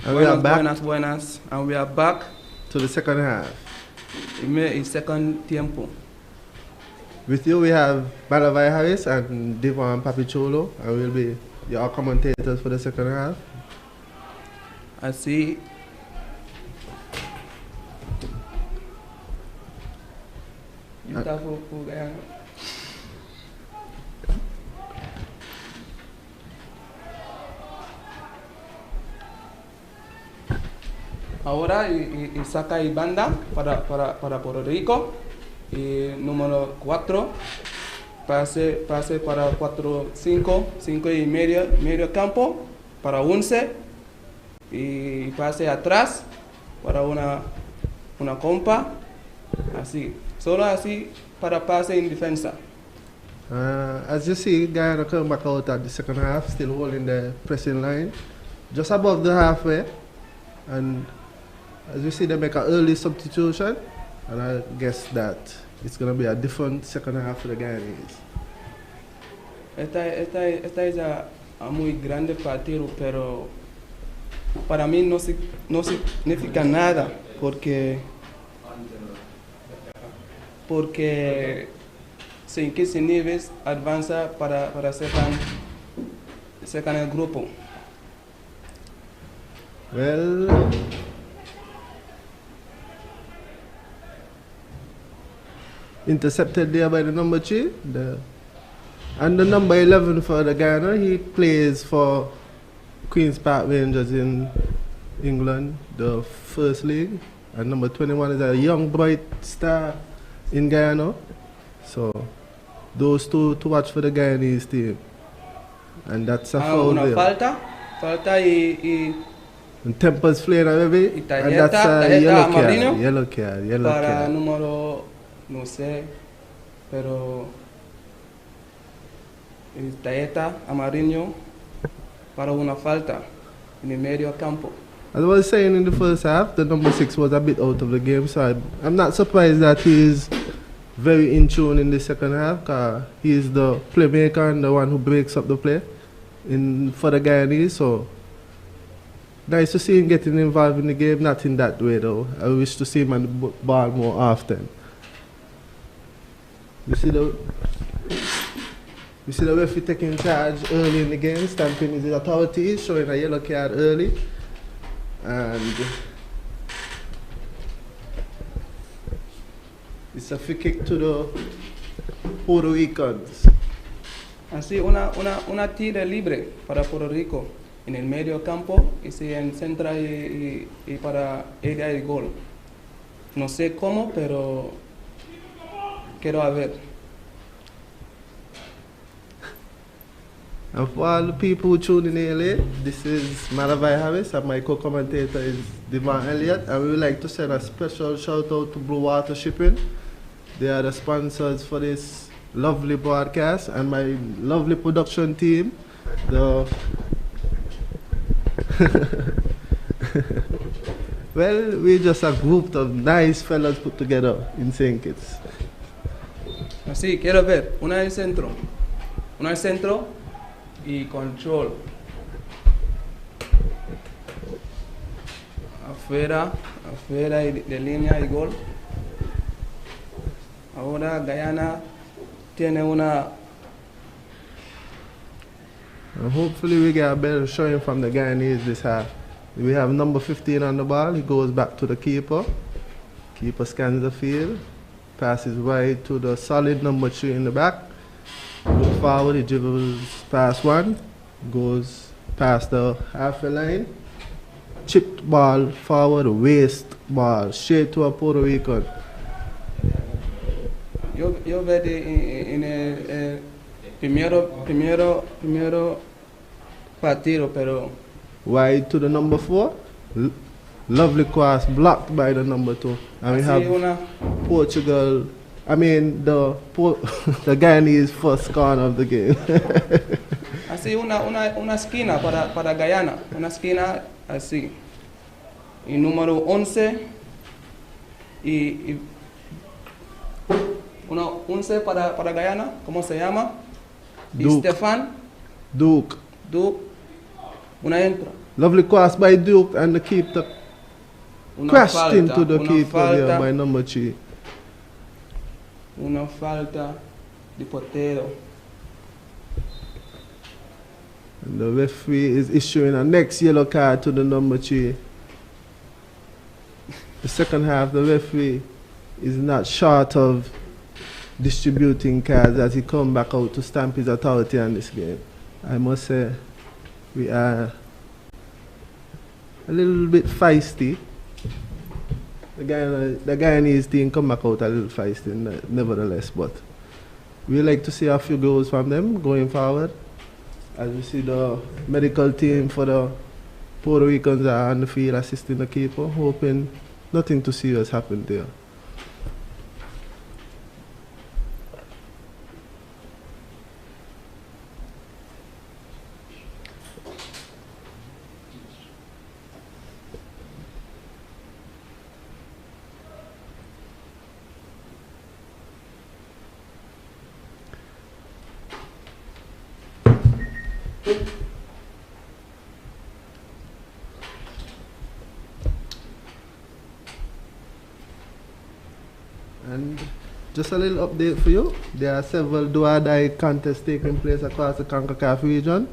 And we are back Buenas. And we are back to the second half. in second tiempo. With you we have Malavai Harris and Devon Papichulo, and we'll be your commentators for the second half. Así. Ahora y saca y banda para Puerto Rico. Y número 4. Pase para 4, 5 y medio campo para 11. Y pase atrás para una compa. Así. Solo así para pase en defensa. As you see, Guyana come back out at the second half, still holding the pressing line, just above the halfway. And as you see, they make an early substitution, and I guess that it's going to be a different second half for the Guyanese. Esta es a muy grande partido, pero para mí no significa nada, porque sin 15 niveles avanza para sacar el grupo. Well, intercepted there by the number 3, and the number 11 for the Guyana. He plays for Queen's Park Rangers in England, the first league, and number 21 is a young bright star in Guyana. So those two to watch for the Guyanese team, and that's a foul Una there. falta y And Tempers playing already, and that's a yellow card. para número, no sé, pero tarjeta amarillo para una falta en el medio campo. As I was saying in the first half, the number 6 was a bit out of the game, so I'm not surprised that he is very in tune in the second half, because he is the playmaker and the one who breaks up the play for the Guyanese. So nice to see him getting involved in the game, not in that way though. I wish to see him on the ball more often. You see the referee taking charge early in the game, stamping his authority, showing a yellow card early. And it's a free kick to the Puerto Ricans. Así, una tira libre para Puerto Rico en el medio campo y se centra y para ella el gol. No sé cómo, pero quiero ver. And for all the people who tune in late, this is Malavai Harris and my co-commentator is Devon Elliott, and we would like to send a special shout out to Blue Water Shipping. They are the sponsors for this lovely broadcast, and my lovely production team. Well, we're just a group of nice fellas put together in St. Kitts. Así, quiero ver. Una al centro y control. Afuera y de línea y gol. Ahora Guyana tiene una. And hopefully we get a better showing from the Guyanese this half. We have number 15 on the ball. He goes back to the keeper. Keeper scans the field. Passes wide to the solid number 3 in the back. Look forward, he dribbles past 1. Goes past the halfway line. Chipped ball forward, waste ball, straight to a Puerto Rican. Yo veo en el primero partido, pero Wide to the number 4. Lovely cross blocked by the number 2. And we have Portugal. I mean the Guyanese first corner of the game. así una esquina para Guyana, una esquina así. Y número 11 y 11 para Guyana, ¿cómo se llama? Duke. Stefan Duke. una entra Lovely cross by Duke and the keeper crashed into the keeper there by number 3. Una falta de Puerto. And the referee is issuing a next yellow card to the number 3. The second half, the referee is not short of distributing cards as he come back out to stamp his authority on this game. I must say, we are a little bit feisty. The Guyanese team come back out a little feisty, nevertheless, but we like to see a few goals from them going forward. As we see the medical team for the Puerto Ricans are on the field assisting the keeper, hoping nothing too serious happened there. And just a little update for you. There are several do-or-die contests taking place across the CONCACAF region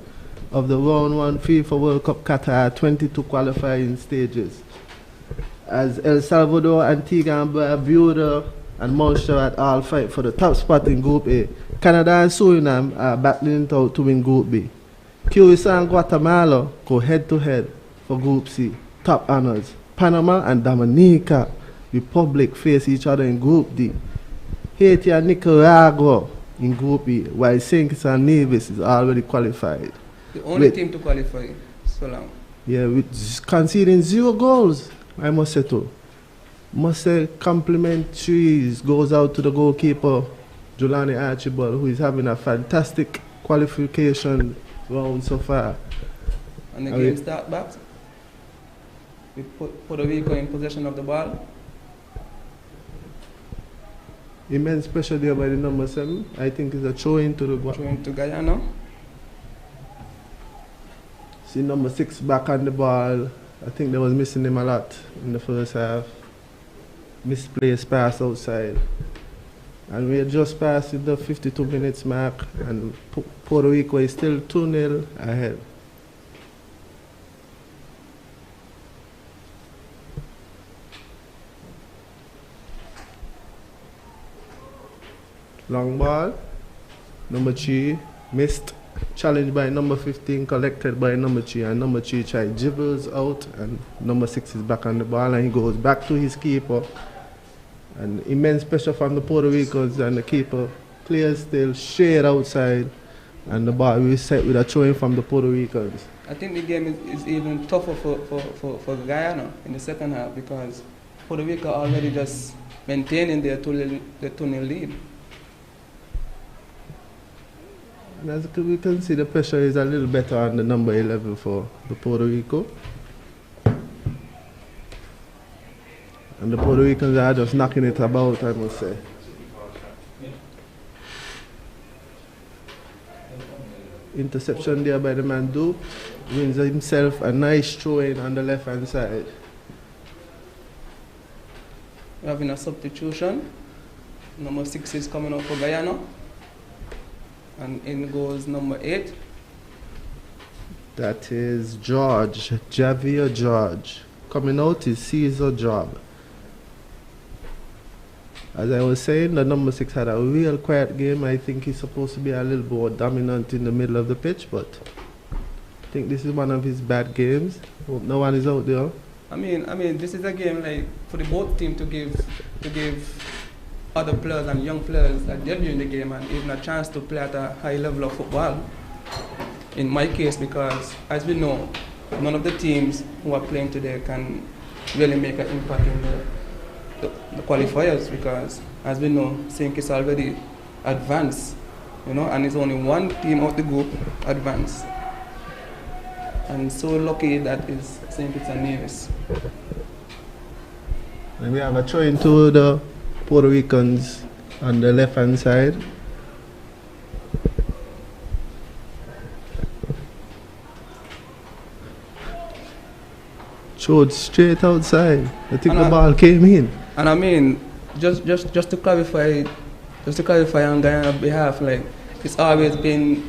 of the Round 1 FIFA World Cup Qatar 22 qualifying stages. As El Salvador, Antigua and Barbuda and Montserrat all fight for the top spot in Group A, Canada and Suriname are battling it out to win Group B. Curacao and Guatemala go head-to-head for Group C, top honors. Panama and Dominica Republic face each other in Group D. Haiti and Nicaragua in Group E, while St. Kitts and Nevis is already qualified. The only team to qualify so long. Yeah, with conceding 0 goals, I must say too. Must say complimentary goes out to the goalkeeper, Julani Archibald, who is having a fantastic qualification round so far. And the game start back. We put Puerto Rico in possession of the ball. Immense pressure there by the number 7. I think it's a throw into the Guyana. See number 6 back on the ball. I think they was missing him a lot in the first half. Misplaced pass outside. And we are just passing the 52 minutes mark, and Puerto Rico is still 2-0 ahead. Long ball, number 3 missed, challenged by number 15, collected by number 3, and number 3 tried dribbles out, and number 6 is back on the ball, and he goes back to his keeper. And immense pressure from the Puerto Ricans, and the keeper clears still, shade outside, and the ball will set with a throw in from the Puerto Ricans. I think the game is even tougher for Guyana in the second half, because Puerto Rico already just maintaining their 2-0 lead. As we can see, the pressure is a little better on the number 11 for the Puerto Rico. And the Puerto Ricans are just knocking it about, I must say. Interception there by the man Duke. Wins himself a nice throw in on the left-hand side. We're having a substitution. Number 6 is coming up for Guyana. And in goes number 8. That is George, Javier George. Coming out is Caesar Job. As I was saying, the number 6 had a real quiet game. I think he's supposed to be a little more dominant in the middle of the pitch, but I think this is one of his bad games. Hope no one is out there. I mean, this is a game like for the both team to give other players and young players a debut in the game and even a chance to play at a high level of football. In my case, because as we know, none of the teams who are playing today can really make an impact in the qualifiers, because as we know, St. Kitts already advanced, and it's only one team out the group advanced. And so lucky that is St. Kitts and Nevis. And we have a throw into the Puerto Ricans on the left-hand side. Throw it straight outside. I think the ball came in. And I mean, just to clarify on Guyana's behalf, like it's always been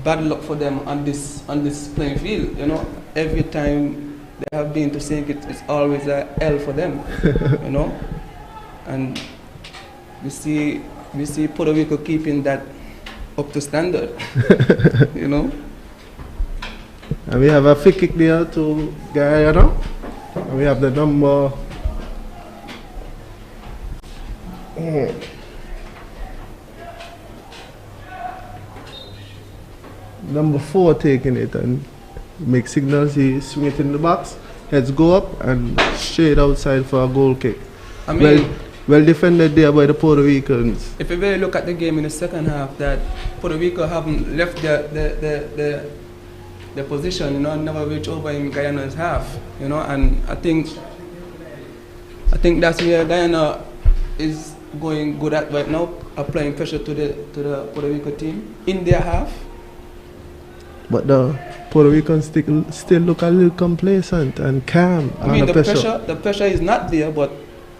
bad luck for them on this playing field. You know, every time they have been to sink it, it's always a L for them. You know, and we see Puerto Rico keeping that up to standard. You know. And we have a free kick there to Guyana. And we have the number number 4 taking it and make signals. He swing it in the box, heads go up and straight outside for a goal kick. I mean, well defended there by the Puerto Ricans. If you really look at the game in the second half, that Puerto Rico haven't left the position, you know, never reach over in Guyana's half, you know, and I think that's where Guyana is going good at right now, applying pressure to the Puerto Rico team in their half. But the Puerto Ricans still look a little complacent and calm. I mean, the pressure is not there, but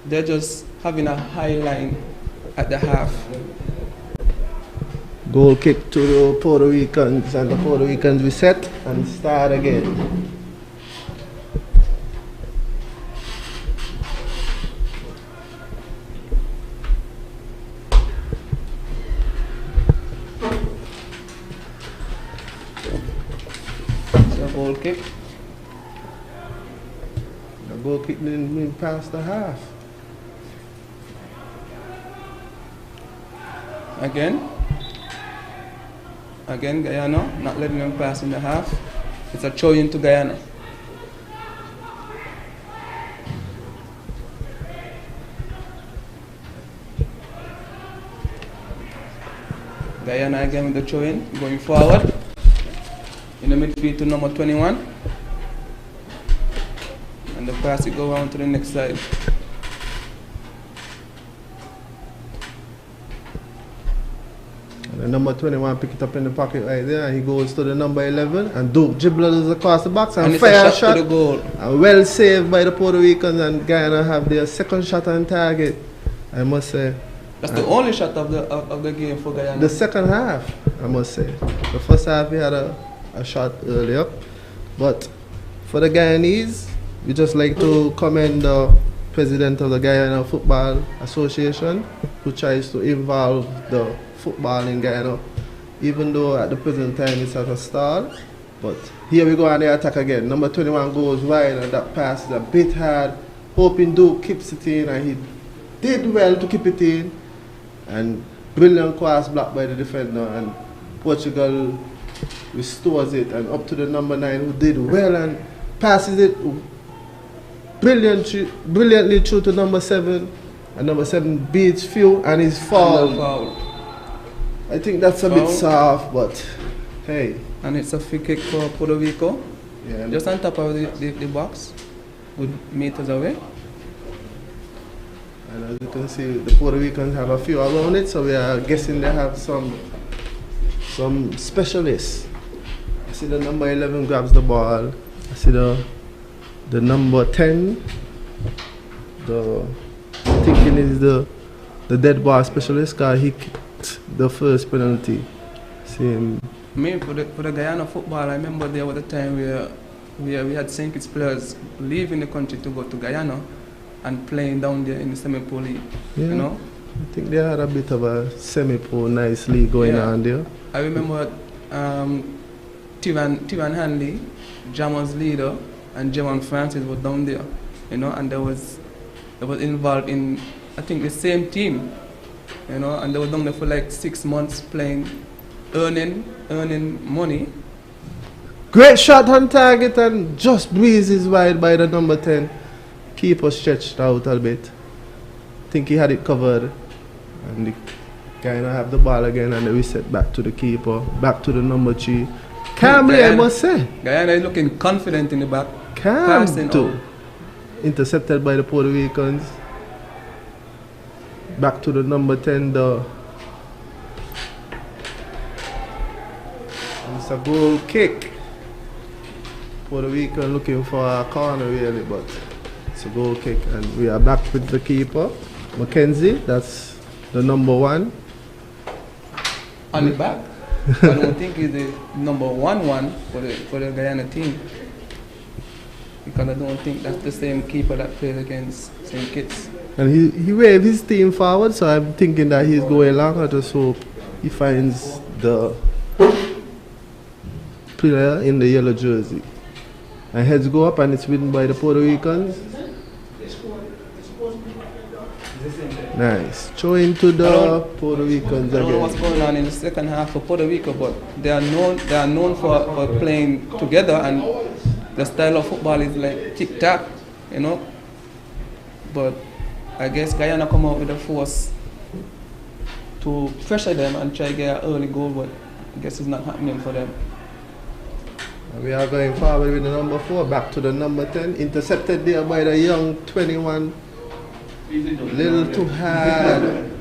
they're just having a high line at the half. Goal kick to the Puerto Ricans, and the Puerto Ricans reset and start again. So goal kick. The goal kick didn't win past the half. Again, Guyana, not letting them pass in the half. It's a throw into Guyana. Guyana again with the throw in, going forward. In the midfield to number 21. And the pass it go around to the next side. The number 21 pick it up in the pocket right there, and he goes to the number 11 and Duke dribbles across the box and fire a shot to the goal. And well saved by the Puerto Ricans, and Guyana have their second shot on target, I must say. That's the only shot of the game for Guyana. The second half, I must say. The first half we had a shot earlier, but for the Guyanese, we just like to commend the president of the Guyana Football Association, who tries to involve the football in Guyana, even though at the present time it's at a stall. But here we go on the attack again. Number 21 goes wide, and that pass is a bit hard, hoping Duke keeps it in, and he did well to keep it in, and brilliant cross blocked by the defender, and Portugal restores it, and up to the number 9 who did well and passes it brilliantly through to number 7, and number 7 beats few and is fouled. I think that's a bit soft, but hey. And it's a free kick for Puerto Rico. Yeah, just on top of the box, good meters away. And as you can see, the Puerto Ricans have a few around it, so we are guessing they have some specialists. I see the number 11 grabs the ball. I see the number 10. Thinking is the dead ball specialist, because he kicked the first penalty. Same. I mean, for the Guyana football, I remember there was a time where we had St. Kitts players leaving the country to go to Guyana and playing down there in the semi-pro league. Yeah. You know? I think they had a bit of a semi-pro nice league going on there. I remember Tivan Hanley, Jamon's leader, and Jaman Francis were down there, you know, and they was involved in, I think, the same team, you know, and they were down there for like 6 months playing, earning money. Great shot on target and just breezes wide by the number 10. Keeper stretched out a bit. I think he had it covered, and the Guyana have the ball again, and they reset back to the keeper, back to the number 3. Calmly, I must say. Guyana is looking confident in the back. Calm too. Intercepted by the Puerto Ricans. Back to the number 10 though. It's a goal kick. Puerto Rico looking for a corner really, but it's a goal kick, and we are back with the keeper, Mackenzie. That's the number 1. On the back. I don't think he's the number 1 for the Guyana team. Because I don't think that's the same keeper that plays against St. Kitts. And he waved his team forward, so I'm thinking that he's going long. I just hope he finds the player in the yellow jersey. And heads go up, and it's written by the Puerto Ricans. Nice. Throw into the Puerto Ricans I don't know again. what's going on in the second half for Puerto Rico, but they are known for playing together, and the style of football is like tic-tac, you know. But I guess Guyana come out with a force to pressure them and try to get an early goal, but I guess it's not happening for them. We are going forward with the number 4, back to the number 10. Intercepted there by the young 21. Little too hard.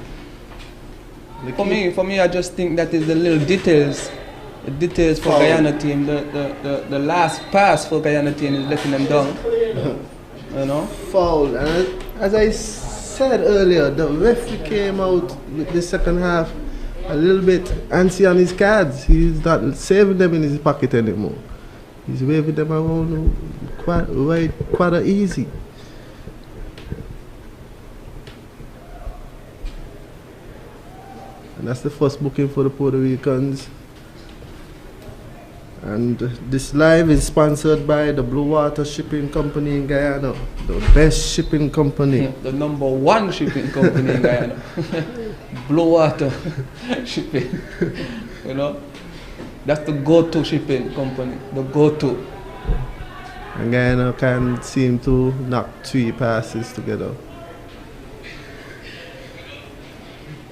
For me, I just think that is the little details. The details for Guyana team. The last pass for Guyana team is letting them down. You know? Foul. And as I said earlier, the referee came out with the second half a little bit antsy on his cards. He's not saving them in his pocket anymore. He's waving them around quite easy. And that's the first booking for the Puerto Ricans. And this live is sponsored by the Blue Water Shipping Company in Guyana, the best shipping company. The number 1 shipping company in Guyana. Blue Water Shipping. You know? That's the go-to shipping company. The go-to. And Guyana can seem to knock 3 passes together.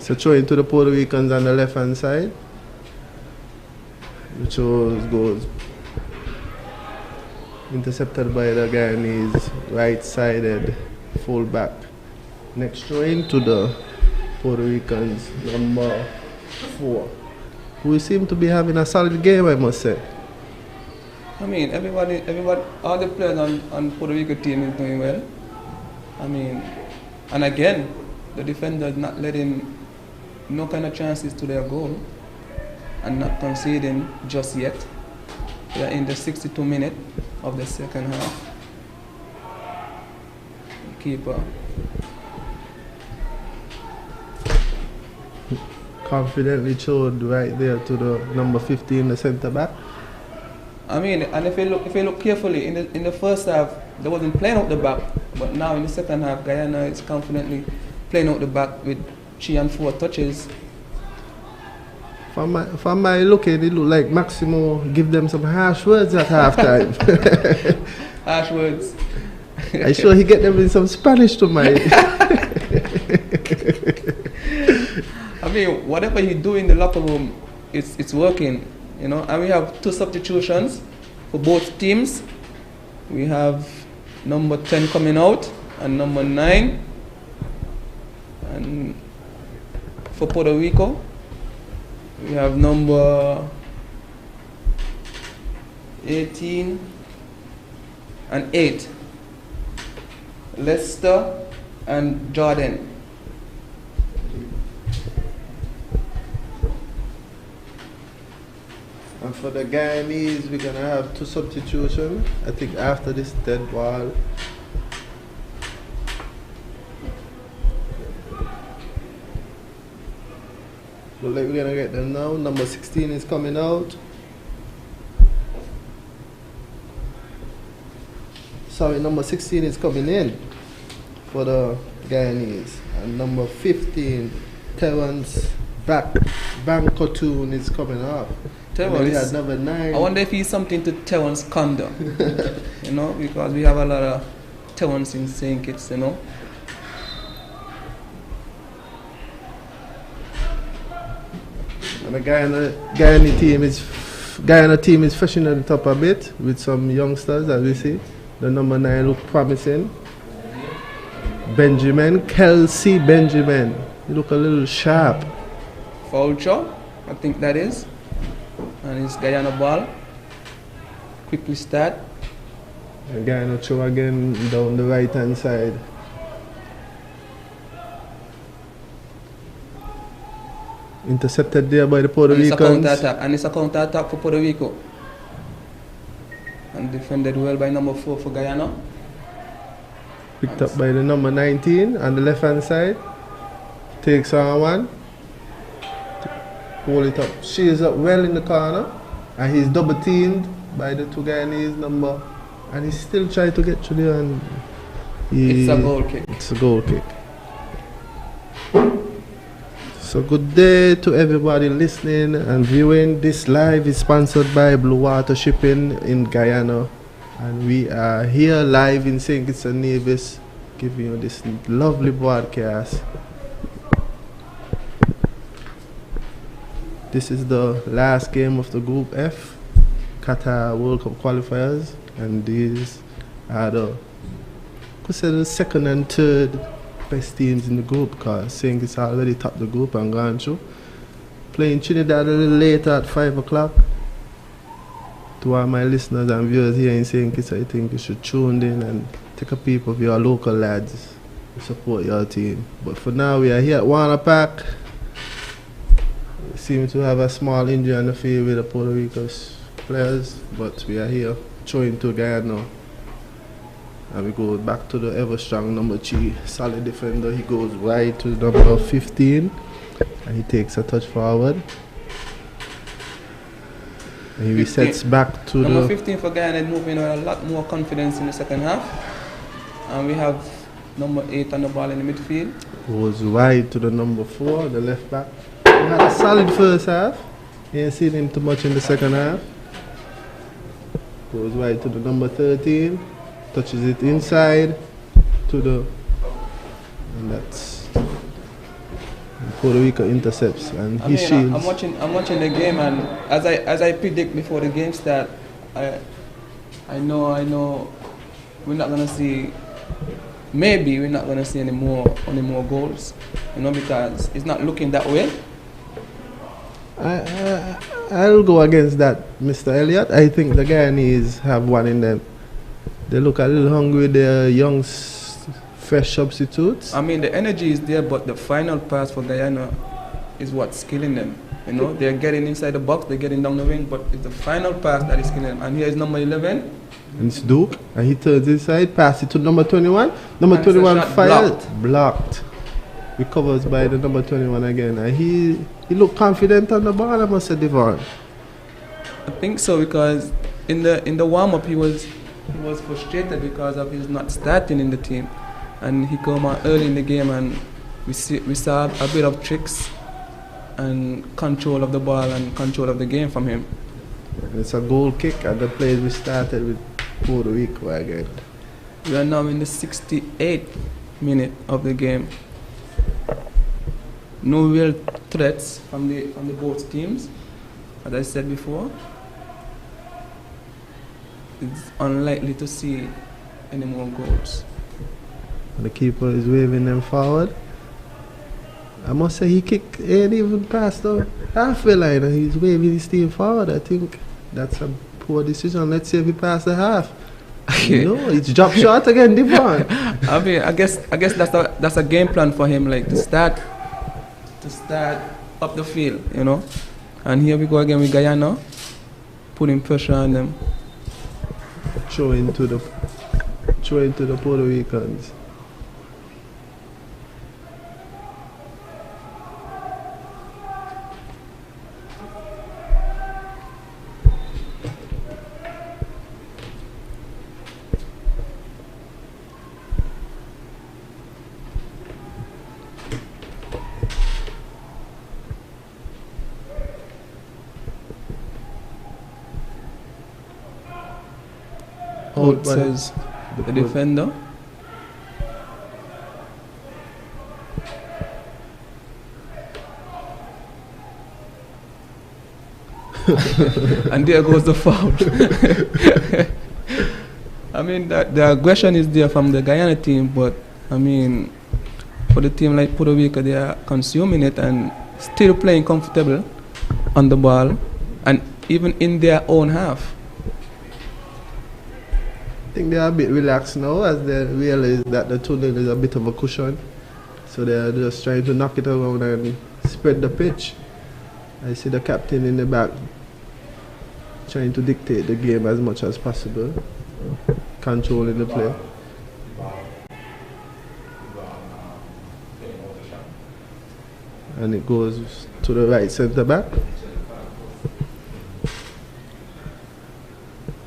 So throw into the Puerto Ricans on the left-hand side, which goes intercepted by the Guyanese right-sided fullback. Next throw into the Puerto Ricans, number 4, who seem to be having a solid game, I must say. I mean, everybody, all the players on Puerto Rico team is doing well. I mean, and again, the defender is not letting no kind of chances to their goal and not conceding just yet. They are in the 62 minute of the second half. Keeper. Confidently showed right there to the number 15, the centre back. I mean, and if you look carefully, in the first half, they wasn't playing out the back, but now in the second half, Guyana is confidently playing out the back with 3 and 4 touches. From my looking, it looked like Maximo give them some harsh words at halftime. Harsh words. I sure he get them in some Spanish tonight. I mean, whatever you do in the locker room, it's working, you know. And we have 2 substitutions for both teams. We have number 10 coming out and number 9. And for Puerto Rico, we have number 18 and 8. Lester and Jordan. And for the Guyanese, we're going to have 2 substitutions. I think after this dead ball. Look like we're going to get them now. Number 16 is coming out. Sorry, number 16 is coming in for the Guyanese. And number 15, Terrence Bancotoon is coming up. Terrence, we had number 9. I wonder if he's something to Terrence Condor. You know, because we have a lot of Terrence in St. Kitts, you know. And the Guyana team is freshening it up a bit with some youngsters, as we see. The number 9 look promising. Benjamin, Kelsey Benjamin. He look a little sharp. Fulcher, I think that is. And it's Guyana ball. Quickly start. And Guyana throw again down the right hand side. Intercepted there by the Puerto Ricans. And it's a counter attack for Puerto Rico. And defended well by number 4 for Guyana. Picked up by the number 19 on the left hand side. Takes on one. Hold it up. She is up well in the corner. And he's double teamed by the two Guyanese number. And he's still trying to get through there. And It's a goal kick. It's a goal kick. So good day to everybody listening and viewing. This live is sponsored by Blue Water Shipping in Guyana. And we are here live in St. Kitts and Nevis giving you this lovely broadcast. This is the last game of the Group F, Qatar World Cup qualifiers. And these are the second and third best teams in the group, because St. Kitts already topped the group and gone through. Playing Trinidad a little later at 5 o'clock. To all my listeners and viewers here in St. Kitts, I think you should tune in and take a peep of your local lads to support your team. But for now, we are here at Warner Park. We seem to have a small injury on the field with the Puerto Rico's players, but we are here throwing to Guyana. And we go back to the ever strong number 3, solid defender. He goes wide to the number 15 and he takes a touch forward. And he resets back to number 15 for Guyana is moving with a lot more confidence in the second half. And we have number 8 on the ball in the midfield. Goes wide to the number 4, the left back. He had a solid first half. You ain't seen him too much in the second half. Goes wide to the number 13. Touches it inside to the, and that's, and Puerto Rico intercepts and he shields. I'm watching the game, and as I predict before the game start, I know we're not gonna see, maybe we're not gonna see any more goals, because it's not looking that way. I'll go against that, Mr. Elliott. I think the Guyanese have one in them. They look a little hungry with their young, fresh substitutes. I mean, the energy is there, but the final pass for Guyana is what's killing them. They're getting inside the box, they're getting down the wing, but it's the final pass that is killing them. And here is number 11. And it's Duke, and he turns inside, pass it to number 21. Number 21 fired, blocked. Recovers by the number 21 again. And he looked confident on the ball, I must say, Devon. I think so, because in the warm-up he was frustrated because of his not starting in the team, and he came out early in the game, and we saw a bit of tricks and control of the ball and control of the game from him. It's a goal kick, and the play we started with Puerto Rico again. We are now in the 68th minute of the game. No real threats from the both teams, as I said before. It's unlikely to see any more goals. The keeper is waving them forward. I must say he ain't even past the halfway line and he's waving his team forward. I think that's a poor decision. Let's see if he passed the half. It's drop short again, Devon. I mean, I guess that's a game plan for him, like to start up the field, And here we go again with Guyana, putting pressure on them. Throwing to the Puerto Ricans. Out says the defender. And there goes the foul. I mean, the aggression is there from the Guyana team, but I mean, for the team like Puerto Rico, they are consuming it and still playing comfortable on the ball, and even in their own half. think they are a bit relaxed now as they realize that the 2-0 is a bit of a cushion. So they are just trying to knock it around and spread the pitch. I see the captain in the back trying to dictate the game as much as possible, controlling the play. And it goes to the right centre back.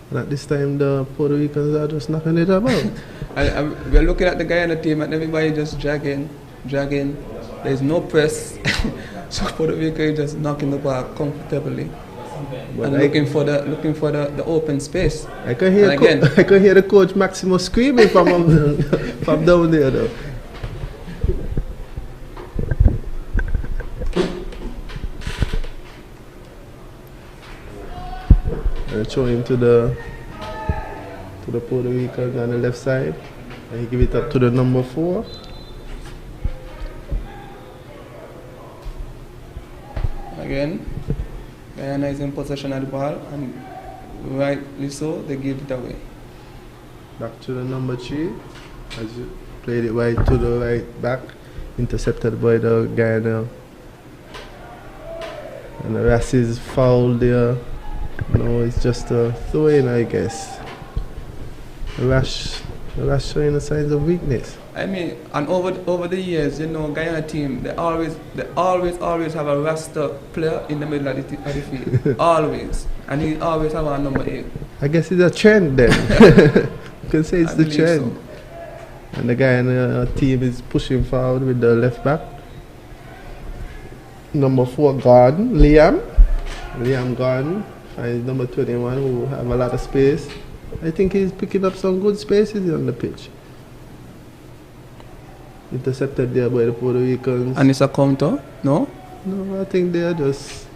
And at this time the Puerto Ricans are just knocking it about. We're looking at the Guyana team and everybody just dragging. There's no press. So Puerto Rico is just knocking the ball comfortably. But And looking for the open space. I can hear I can hear the coach Maximo screaming from from down there though. And throw him to the Puerto Ricans on the left side. And he give it up to the number 4. Again, Guyana is in possession of the ball, and rightly so, they give it away. Back to the number 3. As you played it right to the right back. Intercepted by the Guyana. And the Ras is fouled there. No, it's just a throw-in, I guess. The Ras showing the signs of weakness. I mean, and over the years, Guyana team, they always have a roster player in the middle of the field. Always. And he always have a number 8. I guess it's a trend then. You can say it's the trend. So. And the Guyana team is pushing forward with the left back. Number 4, Liam Gordon. And number 21, who have a lot of space. I think he's picking up some good spaces on the pitch. Intercepted there by the Puerto Ricans. And it's a counter, no? No, I think they are just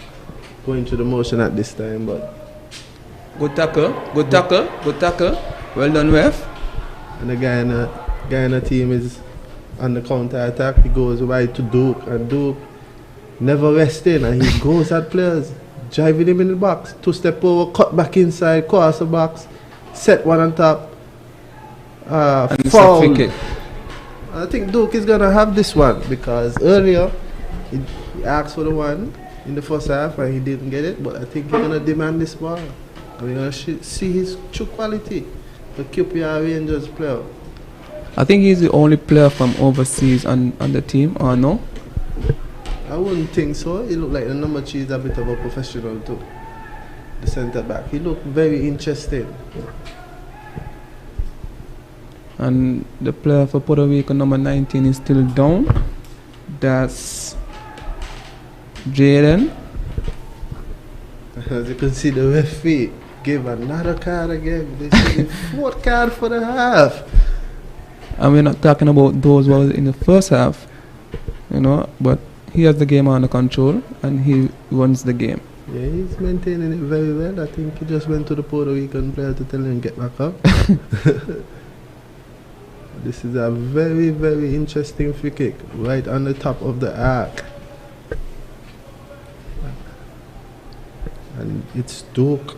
going through the motion at this time, but... Good tackle. Well done, ref. And the Guyana team is on the counter-attack. He goes right to Duke, and Duke never resting, and he goes at players, driving him in the box. 2-step over, cut back inside, cross the box, set one on top. Foul. I think Duke is going to have this one because earlier he asked for the one in the first half and he didn't get it, but I think he's going to demand this ball. And we're going to see his true quality, the QPR Rangers player. I think he's the only player from overseas on the team, or no? I wouldn't think so. He looked like the number 3 is a bit of a professional too. The centre back. He looked very interesting. And the player for Puerto Rico, number 19, is still down. That's Jaden. As you can see, the referee gave another card again. This is the 4th card for the half. And we're not talking about those who were in the first half, but he has the game under control and he runs the game. Yeah, he's maintaining it very well. I think he just went to the Puerto Rican player to tell him get back up. This is a very, very interesting free kick right on the top of the arc. And it's Duke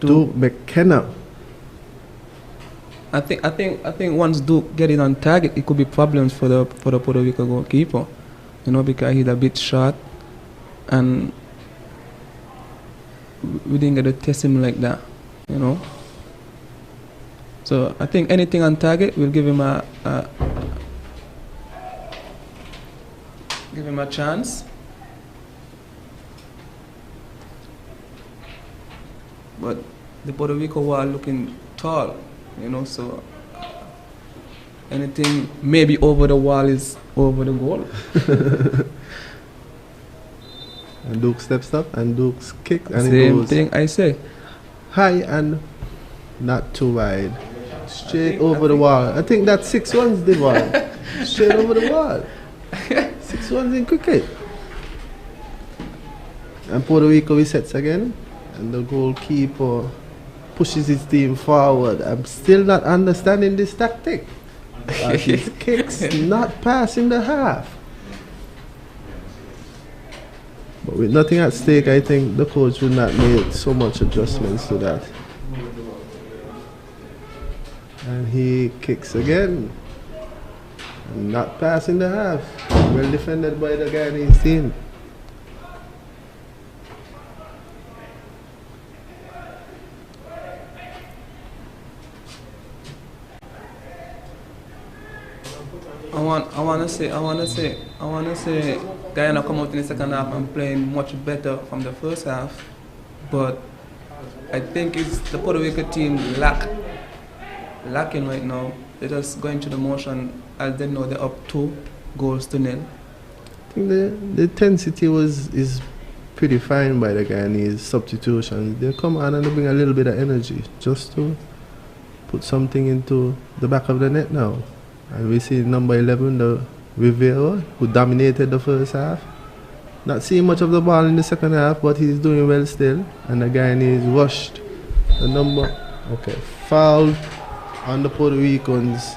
McKenna. I think once Duke get it on target, it could be problems for the Puerto Rico goalkeeper, because he's a bit short, and we didn't get to test him like that, So I think anything on target will give him a chance. But the Puerto Rico were looking tall, so anything maybe over the wall is over the goal. And Duke steps up and Duke's kick and Same it goes thing I say. high and not too wide. Straight over the wall. I think that's 6-1's the ball. Straight over the wall. 6-1's in cricket. And Puerto Rico resets again. And the goalkeeper pushes his team forward. I'm still not understanding this tactic. His kicks not passing the half. But with nothing at stake, I think the coach would not make so much adjustments to that. And he kicks again. Not passing the half. Well defended by the Guyanese team. I wanna say Guyana come out in the second half and playing much better from the first half, but I think it's the Puerto Rico team lacking right now. They're just going through the motion as they know they're up 2-0. I think the intensity is pretty fine by the Guyanese substitutions. They come on and they bring a little bit of energy just to put something into the back of the net now. And we see number 11, the Rivera, who dominated the first half. Not seeing much of the ball in the second half, but he's doing well still. And the Guyanese rushed the number. Okay, foul on the Puerto Ricans.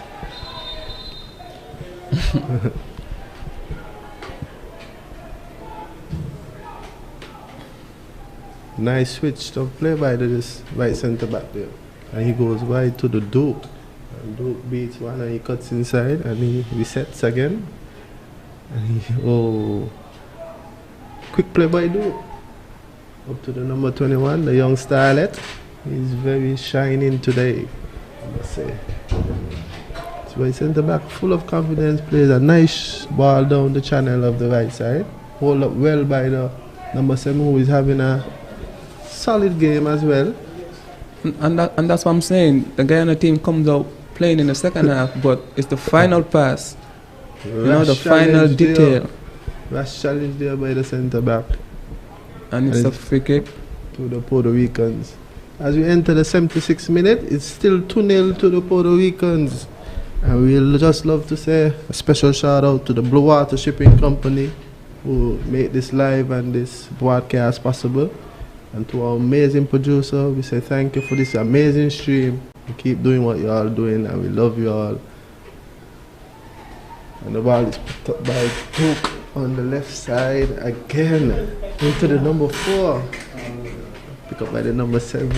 Nice switch of play by this right centre back there. And he goes wide to the Duke. And Duke beats one and he cuts inside and he resets again. And quick play by Duke. Up to the number 21, the young starlet. He's very shining today, I must say. So he centre back full of confidence, plays a nice ball down the channel of the right side. Hold up well by the number 7 who is having a solid game as well. And that's what I'm saying. The Guyana team comes out playing in the second half, but it's the final pass. The final detail. Rash challenge there by the centre back. And it's a free kick to the Puerto Ricans. As we enter the 76th minute, it's still 2-0 to the Puerto Ricans. And we'll just love to say a special shout out to the Blue Water Shipping Company who made this live and this broadcast possible. And to our amazing producer, we say thank you for this amazing stream. You keep doing what you all doing and we love you all. And the ball is put up by Duke on the left side again. Into the number 4. Pick up by the number 7.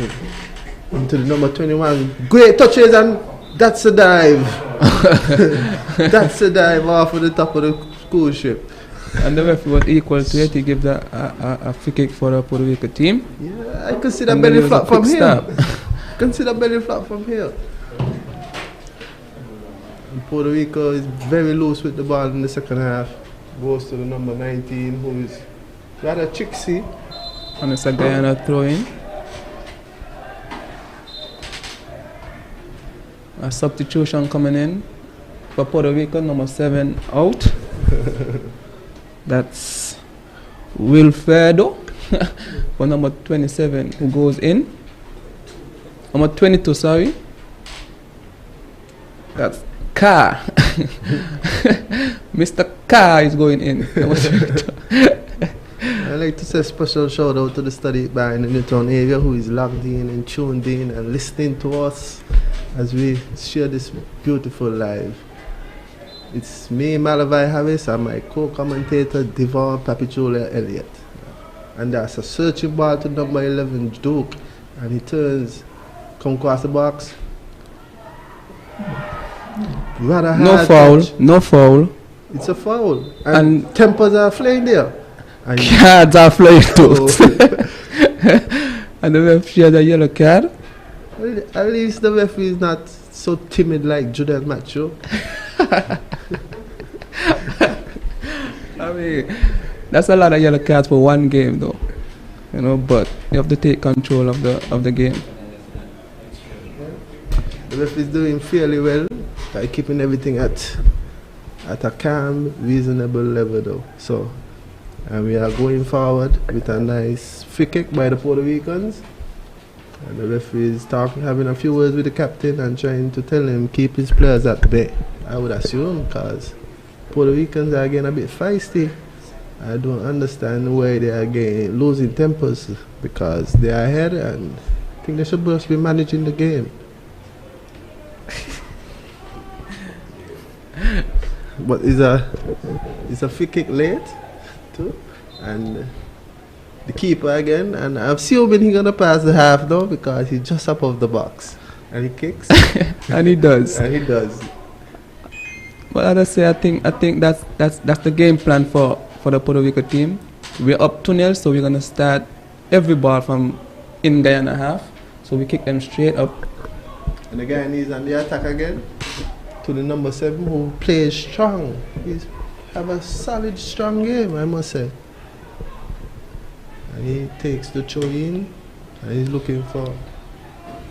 Into the number 21. Great touches and that's a dive. That's a dive off of the top of the school ship. And the referee was equal to it. He gave a free kick for the Puerto Rico team. Yeah, I can see that belly flap from here. I can see that belly flap from here. And Puerto Rico is very loose with the ball in the second half. Goes to the number 19 who is rather tricksy. And it's a Guyana throw in. A substitution coming in for Puerto Rico, number 7 out. That's Wilfredo for number 27 who goes in. Number 22, sorry. That's Carr. Mr. Carr is going in. I'd like to say a special shout out to the study bar in the Newtown area who is logged in and tuned in and listening to us as we share this beautiful live. It's me, Malavai Harris, and my co-commentator, Devon Papichola Elliott. And that's a searching ball to number 11, Duke. And he turns, come across the box. Rather hard No foul, touch. no foul. It's a foul. And tempers are flying there. And cards are flying too. Oh. And the ref shared a yellow card. Well, at least the referee is not so timid like Judel Macho. I mean, that's a lot of yellow cards for one game though. But you have to take control of the game. The referee is doing fairly well by keeping everything at a calm, reasonable level though. So, and we are going forward with a nice free kick by the Puerto Ricans. And the referee is having a few words with the captain and trying to tell him keep his players at bay. I would assume because Puerto Ricans are getting a bit feisty. I don't understand why they are losing tempers because they are ahead and I think they should just be managing the game. But it's a free kick late too, and the keeper again, and I'm assuming he's gonna pass the half though because he's just above the box. And he kicks. And he does. And he does. But as I say, I think that's the game plan for the Puerto Rico team. We're up 2-0, so we're gonna start every ball from in Guyana half. So we kick them straight up. And the Guyanese on the attack again. To the number 7 who plays strong. He's have a solid, strong game, I must say. And he takes the throw in and he's looking for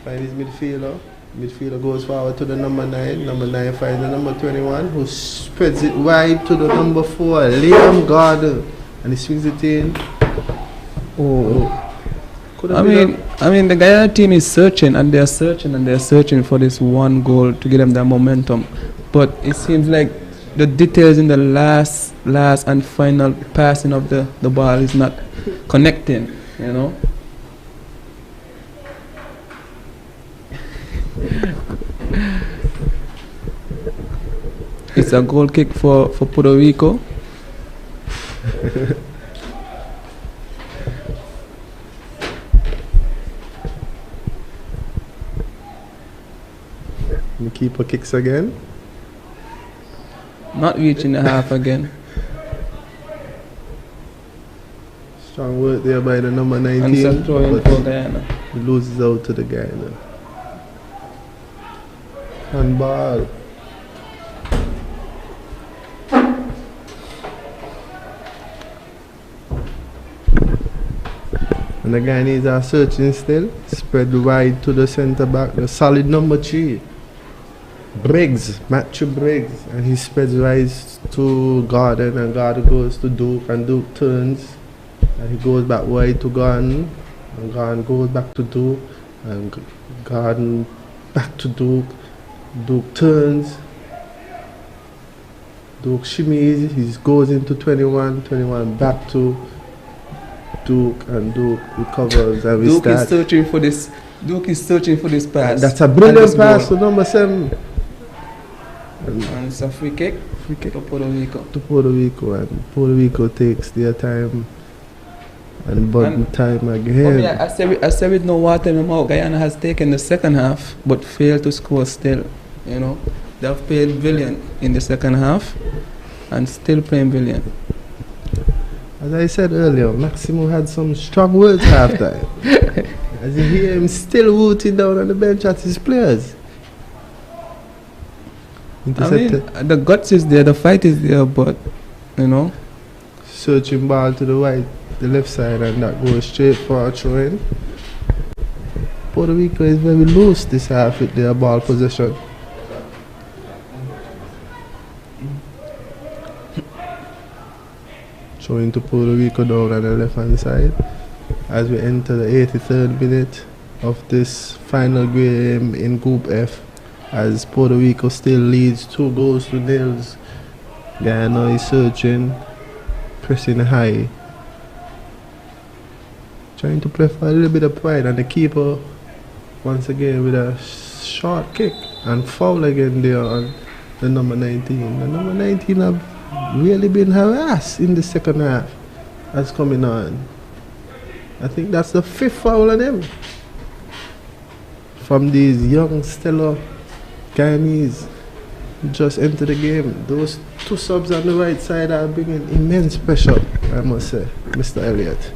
find his midfielder. Midfielder goes forward to the number 9. Number 9 finds the number 21 who spreads it wide to the number 4, Liam Gordon. And he swings it in. I mean, the Guyana team is searching and they're searching for this one goal to give them that momentum. But it seems like the details in the last and final passing of the ball is not connecting, you know. It's a goal kick for Puerto Rico. The keeper kicks again. Not reaching the half again. Strong work there by the number 19. And it's a throw in for Guyana. He loses out to the Guyana. Handball. And the Guyanese are searching still. Spread wide to the centre back. The solid number 3. Matthew Briggs. And he spreads wide to Gordon. And Gordon goes to Duke. And Duke turns. And he goes back wide to Gordon. And Gordon goes back to Duke. And Gordon back to Duke. Duke turns. Duke shimmies. He goes into 21. 21 back to Duke, and Duke recovers and we Duke start. is searching for this. Duke is searching for this pass. That's a brilliant pass to number 7. And it's a free kick to Puerto Rico. To Puerto Rico, and Puerto Rico takes their time and button time again. I say with no water in the mouth, Guyana has taken the second half but failed to score still. You know, they've played brilliant in the second half and still playing brilliant. As I said earlier, Maximo had some strong words halftime. As you hear him still rooting down on the bench at his players. Intercepted. I mean, the guts is there, the fight is there, but, you know. Searching ball to the right, the left side, and that goes straight for a throw-in. Puerto Rico is very loose this half with their ball possession. Showing to Puerto Rico down on the left hand side as we enter the 83rd minute of this final game in Group F, as Puerto Rico still leads 2-0. Guyana is searching, pressing high, trying to play for a little bit of pride, and the keeper once again with a short kick and foul again there on the number 19. The number 19 have really been harassed in the second half that's coming on. I think that's the 5th foul on them from these young stellar Guyanese just enter the game. Those 2 subs on the right side are bringing immense pressure, I must say, Mr. Elliott.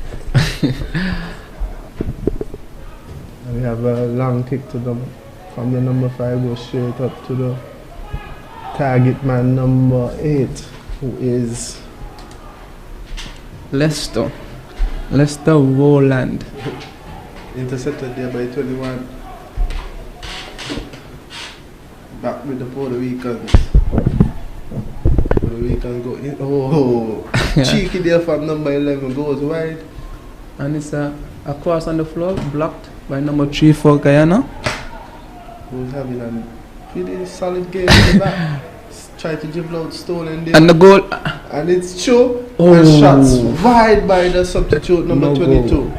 And we have a long kick to them from the number 5, goes straight up to the target man number 8, who is Lester Rowland. intercepted there by 21. Back with the Puerto Ricans. Puerto Ricans go in. Oh, cheeky there from number 11, goes wide. And it's a cross on the floor, blocked by number 3 for Guyana. Who's having a pretty solid game in the back. Try to dribble out stolen there. And the goal. And it's true. And shots wide by the substitute number 22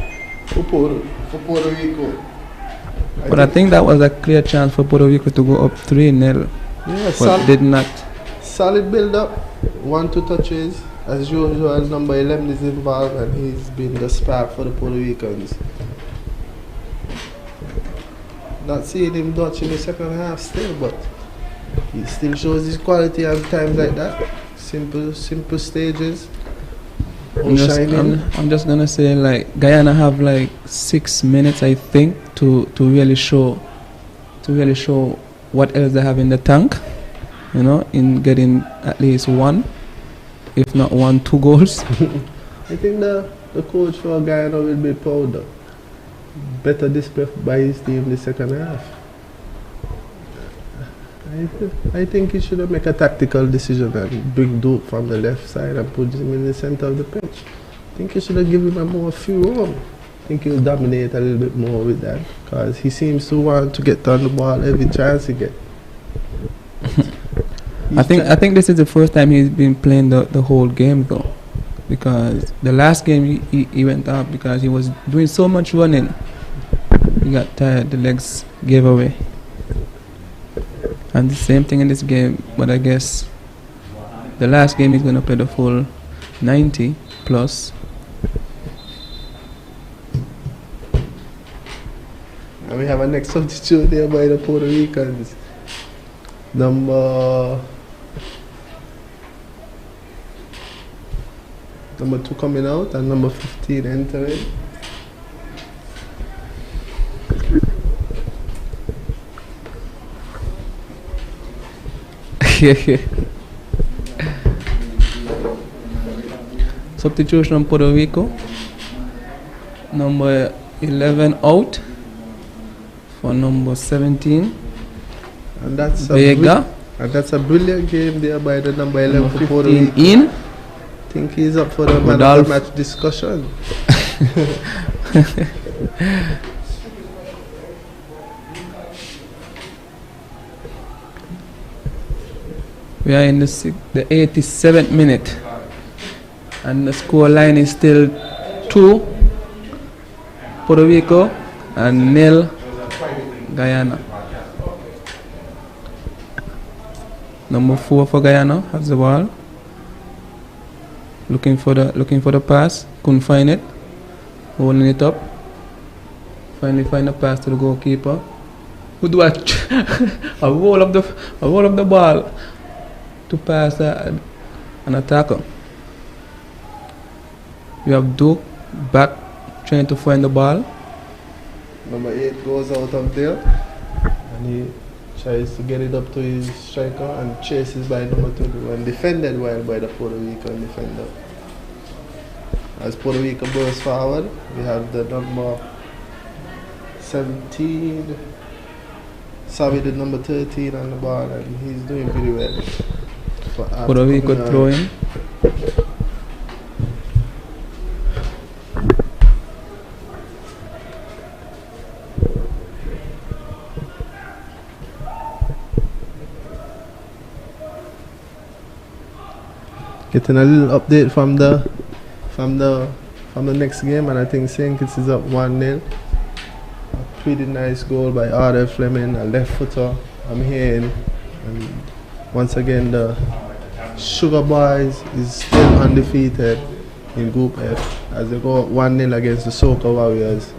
for Puerto Rico. But I think that was a clear chance for Puerto Rico to go up 3-0. Yeah, but did not. Solid build up. 1-2 touches. As usual, number 11 is involved and he's been the spark for the Puerto Ricans. Not seeing him Dutch in the second half still, but he still shows his quality at times like that. Simple stages. I'm just gonna say, like, Guyana have like 6 minutes, I think, to really show what else they have in the tank, you know, in getting at least one, if not 2 goals. I think the coach for Guyana will be proud. Better display by his team in the second half. I think he should make a tactical decision and bring Duke from the left side and put him in the center of the pitch. I think he should have given him a few room. I think he'll dominate a little bit more with that, because he seems to want to get on the ball every chance he gets. I think this is the first time he's been playing the whole game though, because the last game he went up because he was doing so much running. He got tired, the legs gave away. And the same thing in this game, but I guess the last game he's going to play the full 90 plus. And we have a next substitute there by the Puerto Ricans. Number 2 coming out and number 15 entering. Substitution on Puerto Rico. Number 11 out for number 17. And that's Vega. And that's a brilliant game there by the number 11 for Puerto Rico. In. I think he's up for the man of the match discussion. We are in the 87th minute, and the score line is still 2 Puerto Rico and 0 Guyana. Number 4 for Guyana has the ball. Looking for the pass, couldn't find it. Holding it up. Finally find a pass to the goalkeeper. Who do a roll up the ball to pass an attacker. You have Duke back trying to find the ball. Number 8 goes out of there and he tries to get it up to his striker and chases by number 21, defended well by the Puerto Rican defender. As Puerto Rico bursts forward, we have the number 17, the number 13 on the ball, and he's doing pretty well. Puerto Rico throwing. Getting a little update from the next game, and I think St. Kitts is up 1-0. A pretty nice goal by R.F. Fleming, a left footer. I'm hearing, and once again the Sugar Boys is still undefeated in Group F as they go 1-0 against the Soca Warriors.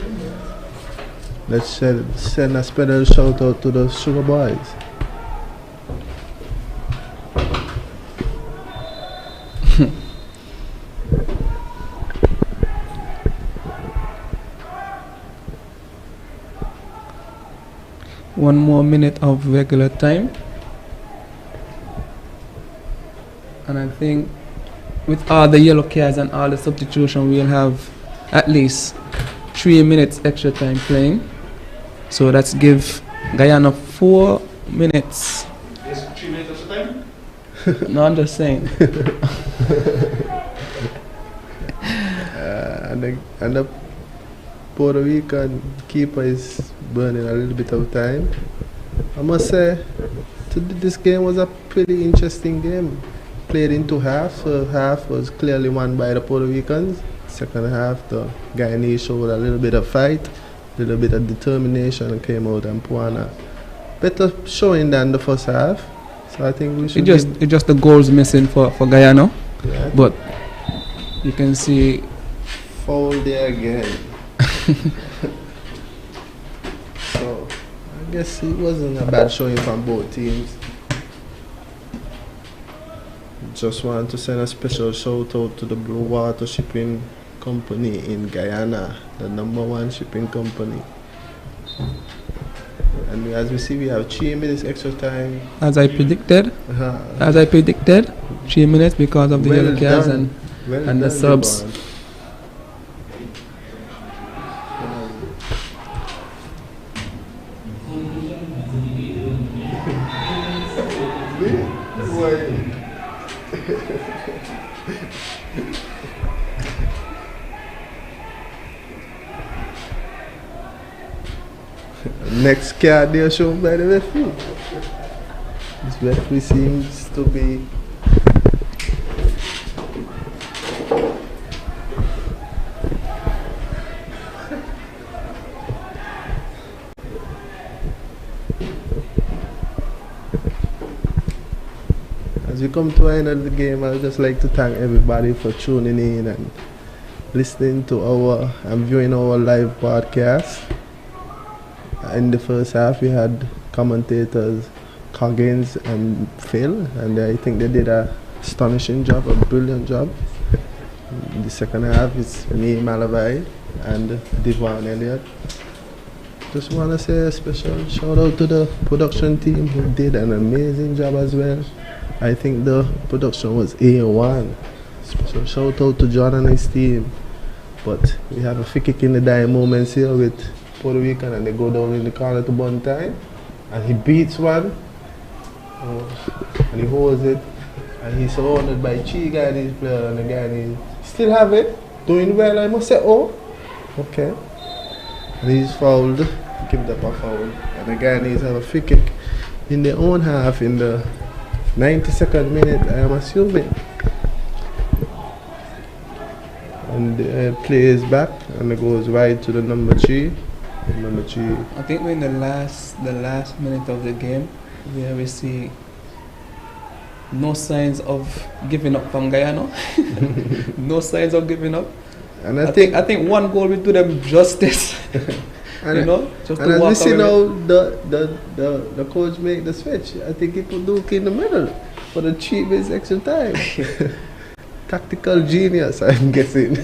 Let's send a special shout out to the Sugar Boys. One more minute of regular time, and I think with all the yellow cards and all the substitution, we'll have at least 3 minutes extra time playing. So let's give Guyana 4 minutes. Yes, 3 minutes extra time? No, I'm just saying. And the Puerto Rican keeper is burning a little bit of time. I must say, this game was a pretty interesting game. Played in 2 halves. First half was clearly won by the Puerto Ricans. Second half, the Guyanese showed a little bit of fight, a little bit of determination, and came out and put on a better showing than the first half. So I think we should. It's just the goals missing for Guyana, yeah. But you can see foul there again. So I guess it wasn't a bad showing from both teams. Just want to send a special shout out to the Blue Water Shipping Company in Guyana, the #1 shipping company. And as we see, we have 3 minutes extra time. As I predicted, 3 minutes because of the Well yellow cards done. and the subs. Devon. Next card they are shown by the referee. This referee seems to be as we come to the end of the game. I would just like to thank everybody for tuning in and listening to our and viewing our live podcast. In the first half, we had commentators Coggins and Phil, and I think they did a astonishing job, a brilliant job. In the second half, it's me, Malavai, and Devon Elliott. Just want to say a special shout out to the production team who did an amazing job as well. I think the production was A1. Special shout out to John and his team. But we have a free kick in the dying moments here with Puerto Rican, and they go down in the corner to one time, and he beats one, and he holds it, and he's surrounded by 3 Guyanese players, and the Guyanese still have it, doing well. I must say, oh, okay. And he's fouled, given up a foul, and the Guyanese have a free kick in their own half in the 92nd minute, I am assuming. And the play is back, and it goes wide to the number 3. Number 3. I think we're in the last minute of the game where we see no signs of giving up from Guyana. No signs of giving up. And I think one goal will do them justice. And, you know, just and to as walk we see away. now, the coach make the switch. I think he put Duke in the middle for the 3 minutes extra time. Tactical genius, I'm guessing.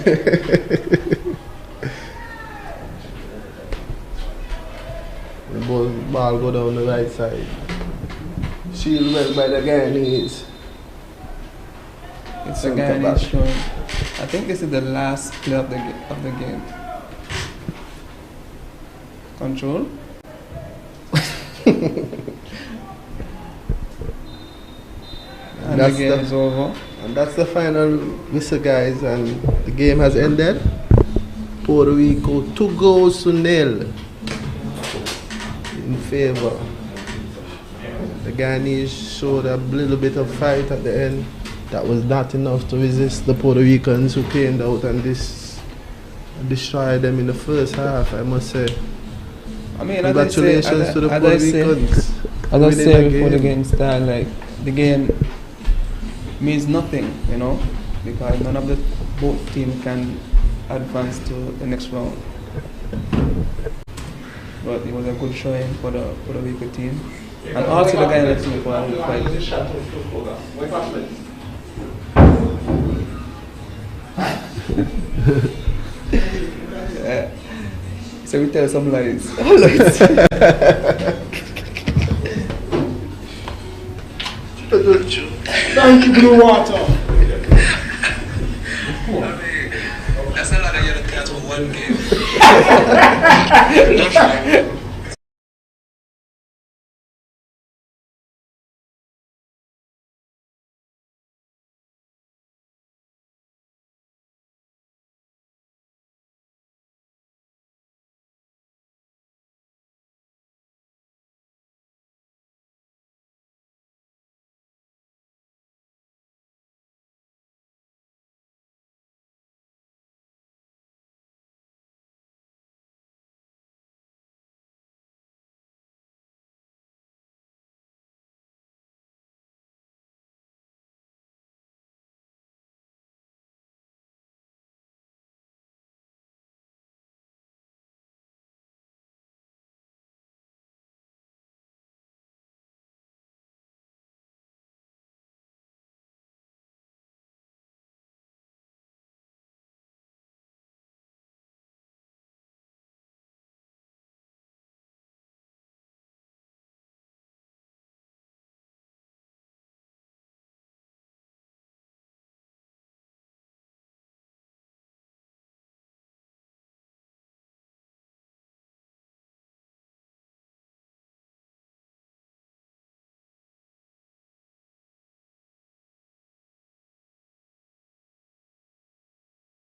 The ball go down the right side. Shield well by the Guyanese. It's a Guyanese showing. I think this is the last play of the game. Control. And the game is over. And that's the final whistle, guys, and the game has ended. Puerto Rico 2-0 in favor. The Guyanese showed a little bit of fight at the end. That was not enough to resist the Puerto Ricans who came out and destroyed them in the first half, I must say. I mean, congratulations to the Puerto Ricans. As I said before the game started, like, the game means nothing, you know, because none of the both teams can advance to the next round. But it was a good showing for the Puerto Rico team, and also the Guyana team for the fight. Yeah. So we tell some lies. Thank you, Blue Water. That's a lot of yellow cards for one game.